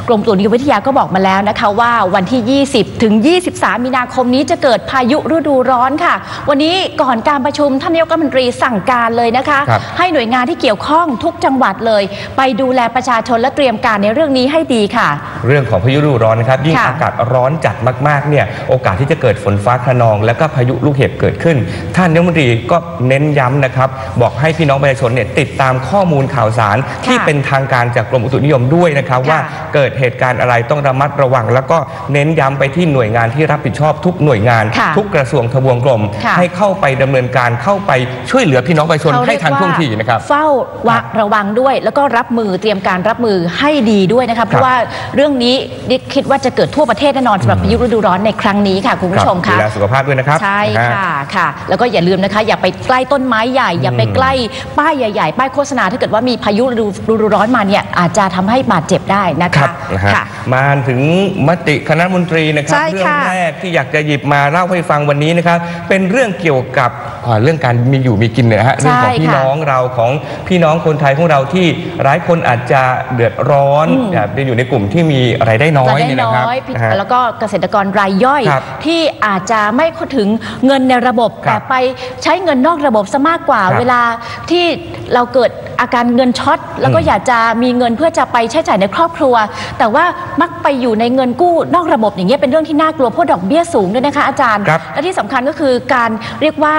กรมอุตุนิยมวิทยาก็บอกมาแล้วนะคะว่าวันที่20ถึง23มีนาคมนี้จะเกิดพายุฤดูร้อนค่ะวันนี้ก่อนการประชุมท่านนายกรัฐมนตรีสั่งการเลยนะคะให้หน่วยงานที่เกี่ยวข้องทุกจังหวัดเลยไปดูแลประชาชนและเตรียมการในเรื่องนี้ให้ดีค่ะเรื่องของพายุฤดูร้อนนะครับยิ่งอากาศร้อนจัดมากๆเนี่ยโอกาสที่จะเกิดฝนฟ้าคะนองและก็พายุลูกเห็บเกิดขึ้นท่านนายกรัฐมนตรีก็เน้นย้ำนะครับบอกให้พี่น้องประชาชนเนี่ยติดตามข้อมูลข่าวสารที่เป็นทางการจากกรมอุตุนิยมด้วยนะครับว่าเกิดเหตุการณ์อะไรต้องระมัดระวังแล้วก็เน้นย้ำไปที่หน่วยงานที่รับผิดชอบทุกหน่วยงานทุกกระทรวงทบวงกรมให้เข้าไปดำเนินการเข้าไปช่วยเหลือพี่น้องประชาชนให้ทันท่วงทีนะครับเฝ้าระวังด้วยแล้วก็รับมือเตรียมการรับมือให้ดีด้วยนะครับเพราะว่าเรื่องนี้คิดว่าจะเกิดทั่วประเทศแน่นอนสำหรับพายุฤดูร้อนในครั้งนี้ค่ะคุณผู้ชมค่ะดูแลสุขภาพด้วยนะครับใช่ค่ะแล้วก็อย่าลืมนะคะอย่าไปใกล้ต้นไม้ใหญ่อย่าไปใกล้ป้ายใหญ่ๆป้ายโฆษณาถ้าเกิดว่ามีพายุฤดูร้อนมาเนี่ยอาจจะทำให้บาดเจ็บได้นะคะมาถึงมติคณะรัฐมนตรีนะครับเรื่องแรกที่อยากจะหยิบมาเล่าให้ฟังวันนี้นะครับเป็นเรื่องเกี่ยวกับเรื่องการมีอยู่มีกินเนี่ยฮะเรื่องของพี่น้องเราของพี่น้องคนไทยของเราที่หลายคนอาจจะเดือดร้อนเป็นอยู่ในกลุ่มที่มีรายได้น้อยเนี่ยนะครับแล้วก็เกษตรกรรายย่อยที่อาจจะไม่เข้าถึงเงินในระบบแต่ไปใช้เงินนอกระบบซะมากกว่าเวลาที่เราเกิดอาการเงินช็อตแล้วก็อยากจะมีเงินเพื่อจะไปใช้จ่ายในครอบครัวแต่ว่ามักไปอยู่ในเงินกู้นอกระบบอย่างเงี้ยเป็นเรื่องที่น่ากลัวเพราะดอกเบี้ยสูงด้วยนะคะอาจารย์และที่สำคัญก็คือการเรียกว่า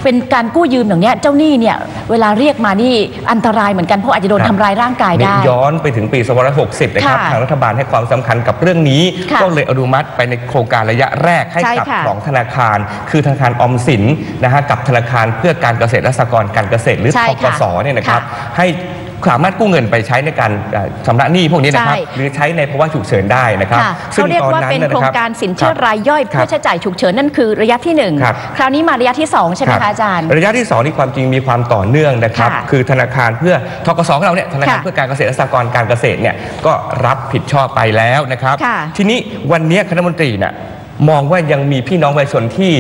เป็นการกู้ยืมอย่างนี้เจ้าหนี้เนี่ยเวลาเรียกมานี่อันตรายเหมือนกันเพราะอาจจะโดนทำร้ายร่างกายได้ย้อนไปถึงปี2560นะครับทางรัฐบาลให้ความสำคัญกับเรื่องนี้ก็เลยอนุมัติไปในโครงการระยะแรกให้กับ2ธนาคารคือธนาคารออมสินนะฮะกับธนาคารเพื่อการเกษตรและสหกรณ์การเกษตรหรือธกสเนี่ยนะครับให้สามารถกู้เงินไปใช้ในการชำระหนี้พวกนี้นะครับหรือใช้ในภาวะฉุกเฉินได้นะครับซึ่งเรียกว่าเป็นโครงการสินเชื่อรายย่อยเพื่อใช้จ่ายฉุกเฉินนั่นคือระยะที่1คราวนี้มาระยะที่2ใช่ไหมคะอาจารย์ระยะที่2นี่ความจริงมีความต่อเนื่องนะครับคือธนาคารเพื่อธกสของเราเนี่ยธนาคารเพื่อการเกษตรและสหกรณ์การเกษตรเนี่ยก็รับผิดชอบไปแล้วนะครับทีนี้วันนี้คณะรัฐมนตรีเนี่ย มองว่ายังมีพี่น้องประชาชนที่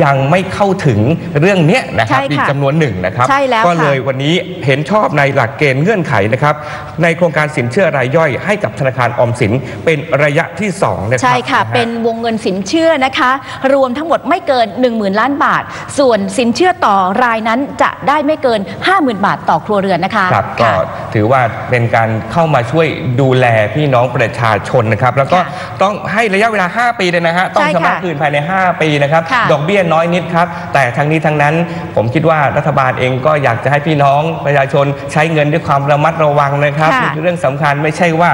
ยังไม่เข้าถึงเรื่องนี้นะครับอีกจำนวนหนึ่งนะครับก็เลยวันนี้เห็นชอบในหลักเกณฑ์เงื่อนไขนะครับในโครงการสินเชื่อรายย่อยให้กับธนาคารออมสินเป็นระยะที่2นะครับใช่ค่ะเป็นวงเงินสินเชื่อนะคะรวมทั้งหมดไม่เกิน 10,000 ล้านบาทส่วนสินเชื่อต่อรายนั้นจะได้ไม่เกิน 50,000 บาทต่อครัวเรือนนะคะครับก็ถือว่าเป็นการเข้ามาช่วยดูแลพี่น้องประชาชนนะครับแล้วก็ต้องให้ระยะเวลา5 ปีเลยนะฮะต้องชำระคืนภายใน5 ปีนะครับดอกเบี้ยน้อยนิดครับแต่ทั้งนี้ทั้งนั้นผมคิดว่ารัฐบาลเองก็อยากจะให้พี่น้องประชาชนใช้เงินด้วยความระมัดระวังนะครับนี่คือเรื่องสำคัญไม่ใช่ว่า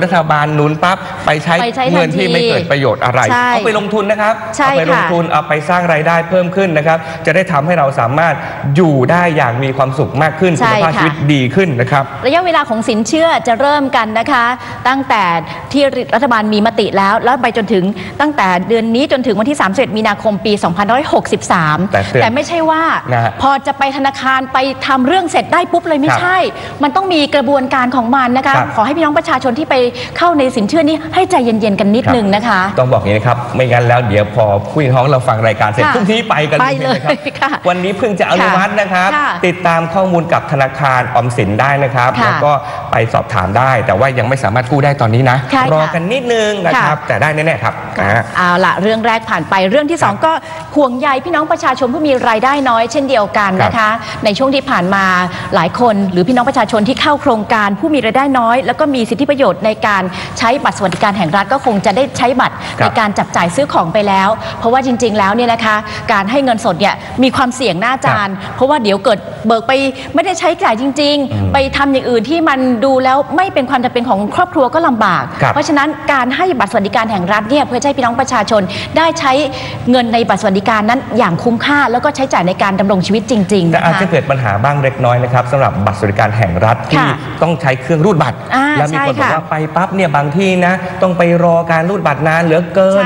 รัฐบาลหนุนปั๊บไปใช้เงินที่ไม่เกิดประโยชน์อะไรเอาไปลงทุนนะครับเอาไปลงทุนเอาไปสร้างรายได้เพิ่มขึ้นนะครับจะได้ทำให้เราสามารถอยู่ได้อย่างมีความสุขมากขึ้นสุขภาพชีวิตดีขึ้นนะครับระยะเวลาของสินเชื่อจะเริ่มกันนะคะตั้งแต่ที่รัฐบาลมีมติแล้วไปจนถึงตั้งแต่เดือนนี้จนถึงวันที่31 มีนาคมปี 2563แต่ไม่ใช่ว่าพอจะไปธนาคารไปทำเรื่องเสร็จได้ปุ๊บเลยไม่ใช่มันต้องมีกระบวนการของมันนะคะขอให้พี่น้องประชาชนที่ไปเข้าในสินเชื่อนี้ให้ใจเย็นๆกันนิดนึงนะคะต้องบอกอย่างนี้นะครับไม่งั้นแล้วเดี๋ยวพอผู้น้องเราฟังรายการเสร็จพรุ่งนี้ไปกันเลยนะครับวันนี้เพิ่งจะอนุมัตินะครับติดตามข้อมูลกับธนาคารออมสินได้นะครับแล้วก็ไปสอบถามได้แต่ว่ายังไม่สามารถกู้ได้ตอนนี้นะรอกันนิดนึงนะครับแต่ได้แน่ๆครับเอาละเรื่องแรกผ่านไปเรื่องที่2ก็ห่วงใยพี่น้องประชาชนผู้มีรายได้น้อยเช่นเดียวกันนะคะในช่วงที่ผ่านมาหลายคนหรือพี่น้องประชาชนที่เข้าโครงการผู้มีรายได้น้อยแล้วก็มีสิทธิประโยชน์ในการใช้บัตรสวัสดิการแห่งรัฐก็คงจะได้ใช้บัตรในการจับจ่ายซื้อของไปแล้วเพราะว่าจริงๆแล้วเนี่ยนะคะการให้เงินสดเนี่ยมีความเสี่ยงหน้าจานเพราะว่าเดี๋ยวเกิดเบิกไปไม่ได้ใช้จ่ายจริงๆไปทำอย่างอื่นที่มันดูแล้วไม่เป็นความจำเป็นของครอบครัวก็ลำบากเพราะฉะนั้นการให้บัตรสวัสดิการแห่งรัฐเนี่ยเพื่อให้พี่น้องประชาชนได้ใช้เงินในบัตรสวัสดิการนั้นอย่างคุ้มค่าแล้วก็ใช้จ่ายในการดำรงชีวิตจริงๆแต่อาจจะเกิดปัญหาบ้างเล็กน้อยนะครับสำหรับบัตรสวัสดิการแห่งรัฐที่ต้องใช้เครื่องรูดบัตรแล้วมีคนบอกว่าไปปั๊บเนี่ยบางที่นะต้องไปรอการรูดบัตรนานเหลือเกิน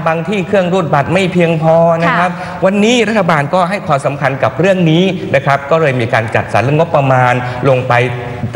บางที่เครื่องรูดบัตรไม่เพียงพอนะครับวันนี้รัฐบาลก็ให้ความสำคัญกับเรื่องนี้นะครับก็เลยมีการจัดสรรเรื่องงบประมาณลงไป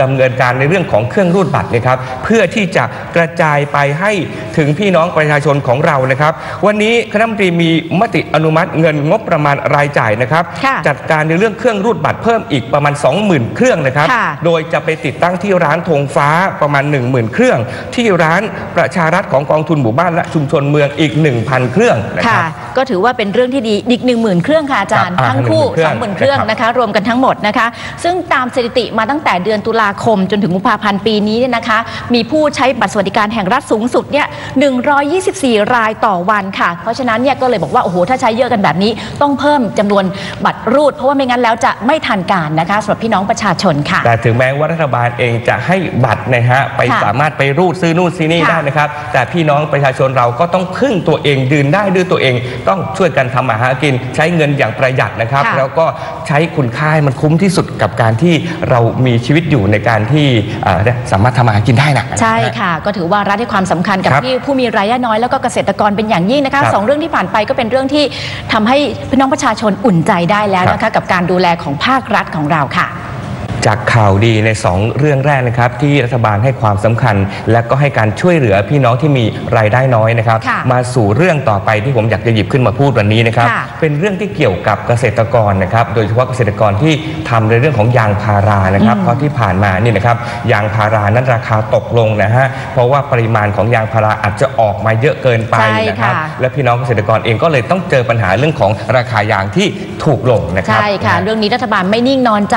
ดำเนินการในเรื่องของเครื่องรูดบัตรนะครับเพื่อที่จะกระจายไปให้ถึงพี่น้องประชาชนของเรานะครับวันนี้คณะรัฐมนตรีมีมติอนุมัติเงินงบประมาณรายจ่ายนะครับจัดการในเรื่องเครื่องรูดบัตรเพิ่มอีกประมาณ 20,000 เครื่องนะครับโดยจะไปติดตั้งที่ร้านธงฟ้าประมาณ 10,000 เครื่องที่ร้านประชารัฐของกองทุนหมู่บ้านและชุมชนเมืองอีก 1,000 เครื่องนะครับก็ถือว่าเป็นเรื่องที่ดีอีก 10,000 เครื่องค่ะอาจารย์ทั้งคู่ 20,000 เครื่องนะคะรวมกันทั้งหมดนะคะซึ่งตามสถิติมาตั้งแต่เดือนตุลาคมจนถึงกุมภาพันธ์ปีนี้เนี่ยนะคะมีผู้ใช้บัตรสวัสดิการแห่งรัฐสูงสุดเนี่ย124 รายต่อวันค่ะเพราะฉะนั้นเนี่ยก็เลยบอกว่าโอ้โหถ้าใช้เยอะกันแบบนี้ต้องเพิ่มจำนวนบัตรรูดเพราะว่าไม่งั้นแล้วจะไม่ทันการนะคะสำหรับพี่น้องประชาชนค่ะแต่ถึงแม้ว่ารัฐบาลเองจะให้บัตรนะฮะไปสามารถไปรูดซื้อนู่นซื้อนี่ได้นะครับแต่พี่น้องประชาชนเราก็ต้องพึ่งตัวเองยืนได้ด้วยตัวเองต้องช่วยกันทำมาหากินใช้เงินอย่างประหยัดนะครับแล้วก็ใช้คุณค่ามันคุ้มที่สุดกับการที่เรามีชีวิตอยู่ในการที่สามารถทำมาหากินได้นะใช่ค่ะก็ถือว่ารัฐให้ความสำคัญกับที่ผู้มีรายได้น้อยแล้วก็เกษตรกรเป็นอย่างยิ่งนะคะ2 เรื่องที่ผ่านไปก็เป็นเรื่องที่ทำให้พี่น้องประชาชนอุ่นใจได้แล้วนะคะกับการดูแลของภาครัฐของเราค่ะจากข่าวดีใน2 เรื่องแรกนะครับที่รัฐบาลให้ความสำคัญและก็ให้การช่วยเหลือพี่น้องที่มีรายได้น้อยนะครับมาสู่เรื่องต่อไปที่ผมอยากจะหยิบขึ้นมาพูดวันนี้นะครับเป็นเรื่องที่เกี่ยวกับเกษตรกรนะครับโดยเฉพาะเกษตรกรที่ทำในเรื่องของยางพารานะครับเพราะที่ผ่านมานี่นะครับยางพารานั้นราคาตกลงนะฮะเพราะว่าปริมาณของยางพาราอาจจะออกมาเยอะเกินไปนะครับและพี่น้องเกษตรกรเองก็เลยต้องเจอปัญหาเรื่องของราคายางที่ถูกลงนะครับใช่ค่ะเรื่องนี้รัฐบาลไม่นิ่งนอนใจ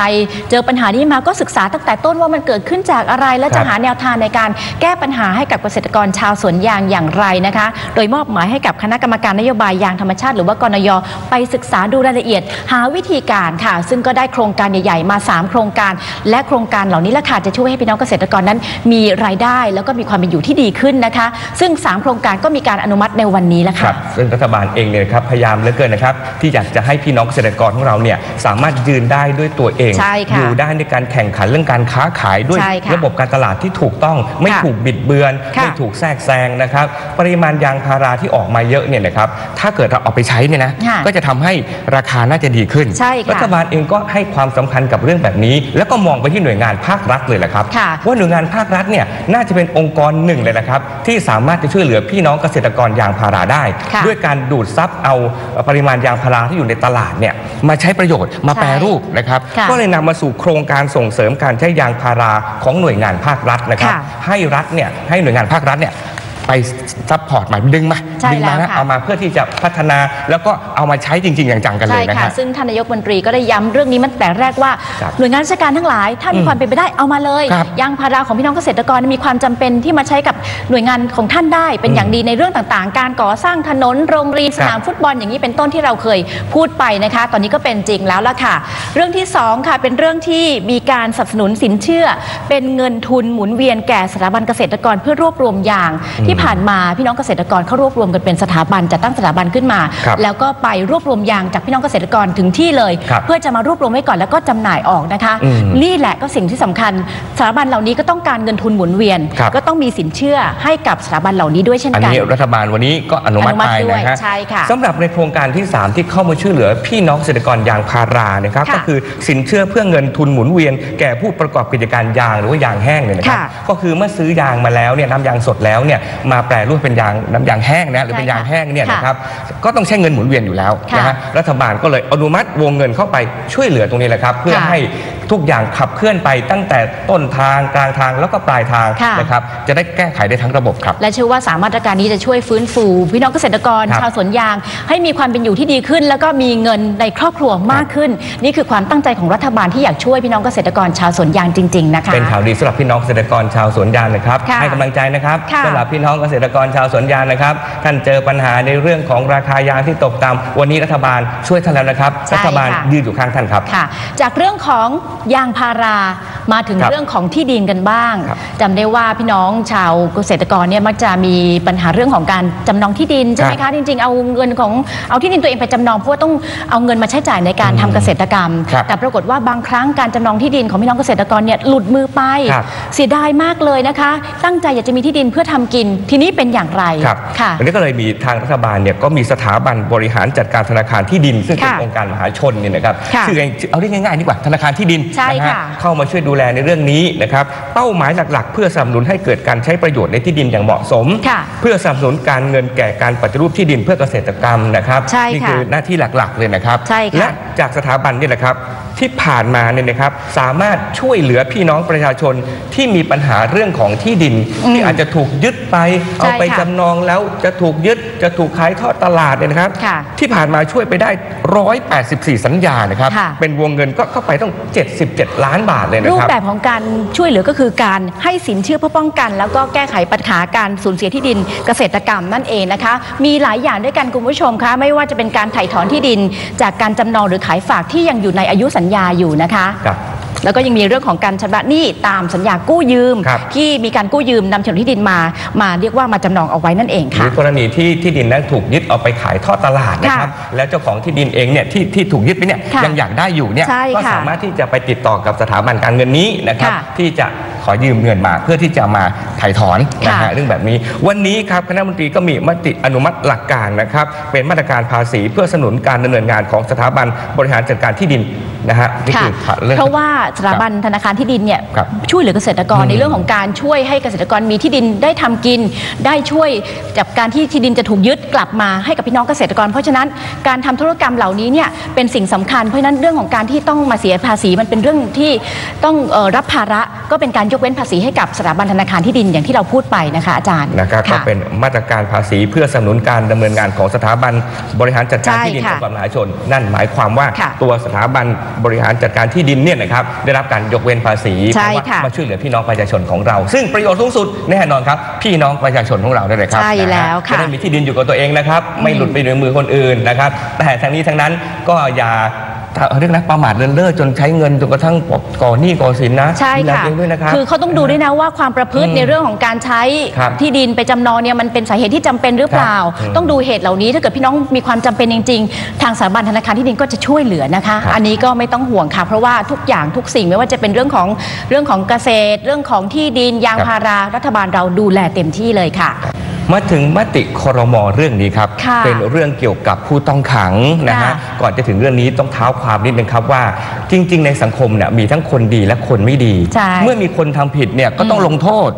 เจอปัญหานี้มาก็ศึกษาตั้งแต่ต้นว่ามันเกิดขึ้นจากอะไรและจะหาแนวทางในการแก้ปัญหาให้กับเกษตรกรชาวสวนยางอย่างไรนะคะโดยมอบหมายให้กับคณะกรรมการนโยบายยางธรรมชาติหรือว่ากนย.ไปศึกษาดูรายละเอียดหาวิธีการค่ะซึ่งก็ได้โครงการใหญ่ๆมา3 โครงการและโครงการเหล่านี้แหละค่ะจะช่วยให้พี่น้องเกษตรกรนั้นมีรายได้แล้วก็มีความเป็นอยู่ที่ดีขึ้นนะคะซึ่ง3 โครงการก็มีการอนุมัติในวันนี้แล้วค่ะซึ่งรัฐบาลเองเนี่ยครับพยายามเหลือเกินนะครับที่อยากจะให้พี่น้องเกษตรกรของเราเนี่ยสามารถยืนได้ด้วยตัวเองอยู่ได้ใน การแข่งขันเรื่องการค้าขายด้วยระบบการตลาดที่ถูกต้องไม่ถูกบิดเบือนไม่ถูกแทรกแซงนะครับปริมาณยางพาราที่ออกมาเยอะเนี่ยนะครับถ้าเกิดเราเอาไปใช้เนี่ยนะก็จะทำให้ราคาน่าจะดีขึ้นรัฐบาลเองก็ให้ความสำคัญกับเรื่องแบบนี้แล้วก็มองไปที่หน่วยงานภาครัฐเลยแหละครับว่าหน่วยงานภาครัฐเนี่ยน่าจะเป็นองค์กรหนึ่งเลยนะครับที่สามารถจะช่วยเหลือพี่น้องเกษตรกรยางพาราได้ด้วยการดูดซับเอาปริมาณยางพาราที่อยู่ในตลาดเนี่ยมาใช้ประโยชน์มาแปรรูปนะครับก็เลยนำมาสู่โครงการส่งเสริมการใช้ยางพาราของหน่วยงานภาครัฐนะครับให้รัฐเนี่ยให้หน่วยงานภาครัฐเนี่ยไปซัพพอร์ตมาดึงมานะเอามาเพื่อที่จะพัฒนาแล้วก็เอามาใช้จริงๆอย่างจังกันเลยนะครับซึ่งท่านนายกรัฐมนตรีก็ได้ย้ำเรื่องนี้มันแต่แรกว่าหน่วยงานราชการทั้งหลายถ้ามีความเป็นไปได้เอามาเลยยางพาราของพี่น้องเกษตรกรมีความจำเป็นที่มาใช้กับหน่วยงานของท่านได้เป็นอย่างดีในเรื่องต่างๆการก่อสร้างถนนโรงเรียนสนามฟุตบอลอย่างนี้เป็นต้นที่เราเคยพูดไปนะคะตอนนี้ก็เป็นจริงแล้วล่ะค่ะเรื่องที่2ค่ะเป็นเรื่องที่มีการสนับสนุนสินเชื่อเป็นเงินทุนหมุนเวียนแก่สถาบันเกษตรกรเพื่อรวบรวมยางที่ผ่านมาพี่น้องเกษตรกรเขารวบรวมกันเป็นสถาบันจัดตั้งสถาบันขึ้นมาแล้วก็ไปรวบรวมยางจากพี่น้องเกษตรกรถึงที่เลยเพื่อจะมารวบรวมไว้ก่อนแล้วก็จำหน่ายออกนะคะนี่แหละก็สิ่งที่สำคัญสถาบันเหล่านี้ก็ต้องการเงินทุนหมุนเวียนก็ต้องมีสินเชื่อให้กับสถาบันเหล่านี้ด้วยเช่นกันอันนี้รัฐบาลวันนี้ก็อนุมัติไปนะฮะสำหรับในโครงการที่3ที่เข้ามาช่วยเหลือพี่น้องเกษตรกรยางพารานะครับก็คือสินเชื่อเพื่อเงินทุนหมุนเวียนแก่ผู้ประกอบกิจการยางหรือว่ายางแห้งเนี่ยนะครับก็คือเมื่อซื้อยางมาแล้วเนี่ยน้ำยางสดแล้วเนี่ยมาแปรรูปเป็นน้ำยางแห้งนะหรือเป็นยางแห้งเนี่ยนะครับก็ต้องใช้เงินหมุนเวียนอยู่แล้วนะฮะรัฐบาลก็เลยอนุมัติวงเงินเข้าไปช่วยเหลือตรงนี้แหละครับเพื่อให้ทุกอย่างขับเคลื่อนไปตั้งแต่ต้นทางกลางทางแล้วก็ปลายทางนะครับจะได้แก้ไขได้ทั้งระบบครับและเชื่อว่า3มาตรการนี้จะช่วยฟื้นฟูพี่น้องเกษตรกรชาวสวนยางให้มีความเป็นอยู่ที่ดีขึ้นแล้วก็มีเงินในครอบครัวมากขึ้นนี่คือความตั้งใจของรัฐบาลที่อยากช่วยพี่น้องเกษตรกรชาวสวนยางจริงๆนะคะเป็นข่าวดีสำหรับพี่น้องเกษตรกรชาวสวนยางนะครับให้กำลังใจนะครับสำหรับพี่น้องเกษตรกรชาวสวนยางนะครับท่านเจอปัญหาในเรื่องของราคายางที่ตกต่ำวันนี้รัฐบาลช่วยท่านแล้วนะครับรัฐบาลยืนอยู่ข้างท่านครับจากเรื่องของยางพารามาถึงเรื่องของที่ดินกันบ้างจำได้ว่าพี่น้องชาวเกษตรกรเนี่ยมักจะมีปัญหาเรื่องของการจำนองที่ดินใช่ไหมคะจริงๆเอาเงินของเอาที่ดินตัวเองไปจำนองเพราะว่าต้องเอาเงินมาใช้จ่ายในการทำเกษตรกรรมแต่ปรากฏว่าบางครั้งการจำนองที่ดินของพี่น้องเกษตรกรเนี่ยหลุดมือไปเสียดายมากเลยนะคะตั้งใจอยากจะมีที่ดินเพื่อทำกินทีนี้เป็นอย่างไรค่ะอันนี้ก็เลยมีทางรัฐบาลเนี่ยก็มีสถาบันบริหารจัดการธนาคารที่ดินซึ่งเป็นองค์การมหาชนเนี่ยนะครับชื่อเอาเรียกง่ายๆดีกว่าธนาคารที่ดินเข้ามาช่วยดูแลในเรื่องนี้นะครับเป้าหมายหลักๆเพื่อสนับสนุนให้เกิดการใช้ประโยชน์ในที่ดินอย่างเหมาะสมเพื่อสนับสนุนการเงินแก่การปฏิรูปที่ดินเพื่อเกษตรกรรมนะครับนี่คือหน้าที่หลักๆเลยนะครับและจากสถาบันนี่แหละครับที่ผ่านมาเนี่ยนะครับสามารถช่วยเหลือพี่น้องประชาชนที่มีปัญหาเรื่องของที่ดินที่อาจจะถูกยึดไปเอาไปจำนองแล้วจะถูกยึดจะถูกขายทอดตลาดเนี่ยนะครับที่ผ่านมาช่วยไปได้184สัญญานะครับเป็นวงเงินก็เข้าไปต้อง77ล้านบาทเลยนะครับรูปแบบของการช่วยเหลือก็คือการให้สินเชื่อเพื่อป้องกันแล้วก็แก้ไขปัญหาการสูญเสียที่ดินเกษตรกรรมนั่นเองนะคะมีหลายอย่างด้วยกันคุณผู้ชมคะไม่ว่าจะเป็นการไถ่ถอนที่ดินจากการจำนองหรือขายฝากที่ยังอยู่ในอายุสัญญาอยู่นะคะแล้วก็ยังมีเรื่องของการชำระหนี้ตามสัญญากู้ยืมที่มีการกู้ยืมนำโฉนดที่ดินมาเรียกว่ามาจำนองเอาไว้นั่นเองค่ะหรือกรณีที่ดินนั้นถูกยึดเอาไปขายทอดตลาดนะครับแล้วเจ้าของที่ดินเองเนี่ยที่ถูกยึดไปเนี่ยยังอยากได้อยู่เนี่ยก็สามารถที่จะไปติดต่อกับสถาบันการเงินนี้นะครับที่จะขอยืมเงินมาเพื่อที่จะมาไถ่ถอนนะฮะเรื่องแบบนี้วันนี้ครับคณะรัฐมนตรีก็มีมติอนุมัติหลักการนะครับเป็นมาตรการภาษีเพื่อสนับสนุนการดำเนินงานของสถาบันบริหารจัดการที่ดินนะฮะนี่คือเพราะว่าสถาบันธนาคารที่ดินเนี่ยช่วยเหลือเกษตรกรในเรื่องของการช่วยให้เกษตรกรมีที่ดินได้ทำกินได้ช่วยจากการที่ที่ดินจะถูกยึดกลับมาให้กับพี่น้องเกษตรกรเพราะฉะนั้นการทำธุรกรรมเหล่านี้เนี่ยเป็นสิ่งสำคัญเพราะฉะนั้นเรื่องของการที่ต้องมาเสียภาษีมันเป็นเรื่องที่ต้องรับภาระก็เป็นการยกเว้นภาษีให้กับสถาบันธนาคารที่ดินอย่างที่เราพูดไปนะคะอาจารย์นะครับก็เป็นมาตรการภาษีเพื่อสนับสนุนการดำเนินงานของสถาบันบริหารจัดการที่ดินองค์การมหาชนนั่นหมายความว่าตัวสถาบันบริหารจัดการที่ดินเนี่ยนะครับได้รับการยกเว้นภาษีเพราะว่ามาช่วยเหลือพี่น้องประชาชนของเราซึ่งประโยชน์สูงสุดแน่นอนครับพี่น้องประชาชนของเราได้เลยครับใช่แล้วค่ะจะได้มีที่ดินอยู่กับตัวเองนะครับไม่หลุดไปในมือคนอื่นนะครับแต่ทั้งนี้ทั้งนั้นก็อย่า เรื่องนะประมาทเลินเล่อจนใช้เงินจนกระทั่งก่อหนี้ก่อสินนะ ใช่ค่ะคือเขาต้องดูด้วยนะว่าความประพฤติในเรื่องของการใช้ที่ดินไปจำนองเนี่ยมันเป็นสาเหตุที่จำเป็นหรือเปล่าต้องดูเหตุเหล่านี้ถ้าเกิดพี่น้องมีความจำเป็นจริงๆทางสถาบันธนาคารที่ดินก็จะช่วยเหลือนะคะอันนี้ก็ไม่ต้องห่วงค่ะเพราะว่าทุกอย่างทุกสิ่งไม่ว่าจะเป็นเรื่องของเกษตรเรื่องของที่ดินยางพารารัฐบาลเราดูแลเต็มที่เลยค่ะมาถึงมติครม.เรื่องนี้ครับเป็นเรื่องเกี่ยวกับผู้ต้องขังนะฮะก่อนจะถึงเรื่องนี้ต้องเท้าความนิดนึงครับว่าจริงๆในสังคมเนี่ยมีทั้งคนดีและคนไม่ดีเมื่อมีคนทำผิดเนี่ยก็ต้องลงโทษ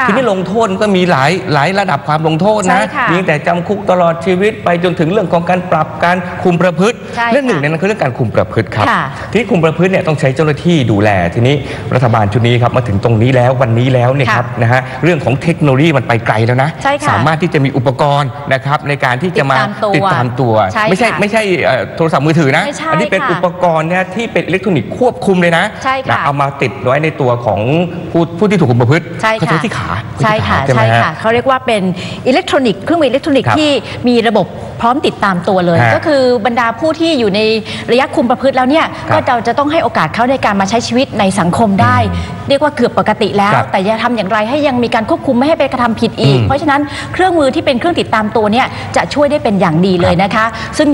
ทีนี้ลงโทษก็มีหลายระดับความลงโทษนะมีแต่จำคุกตลอดชีวิตไปจนถึงเรื่องของการปรับการคุมประพฤติเรื่องหนึ่งในนั้นคือเรื่องการคุมประพฤติครับที่คุมประพฤติเนี่ยต้องใช้เจ้าหน้าที่ดูแลทีนี้รัฐบาลชุดนี้ครับมาถึงตรงนี้แล้ววันนี้แล้วเนี่ยครับนะฮะเรื่องของเทคโนโลยีมันไปไกลแล้วนะสามารถที่จะมีอุปกรณ์นะครับในการที่จะมาติดตามตัวไม่ใช่โทรศัพท์มือถือนะอันนี้เป็นอุปกรณ์เนี่ยที่เป็นอิเล็กทรอนิกส์ควบคุมเลยนะเอามาติดไว้ในตัวของผู้ที่ถูกคุมประพฤติเขาใช้ที่ขาใช่ค่ะเขาเรียกว่าเป็นอิเล็กทรอนิกส์เครื่องมืออิเล็กทรอนิกส์ที่มีระบบพร้อมติดตามตัวเลยก็คือบรรดาผู้ที่อยู่ในระยะคุมประพฤติแล้วเนี่ยก็เราจะต้องให้โอกาสเขาในการมาใช้ชีวิตในสังคมได้เรียกว่าเกือบปกติแล้วแต่จะทำอย่างไรให้ยังมีการควบคุมไม่ให้ไปกระทำผิดอีกเพราะฉะนั้นเครื่องมือที่เป็นเครื่องติดตามตัวเนี่ยจะช่วยได้เป็นอย่างดีเลยนะคะซึ่ง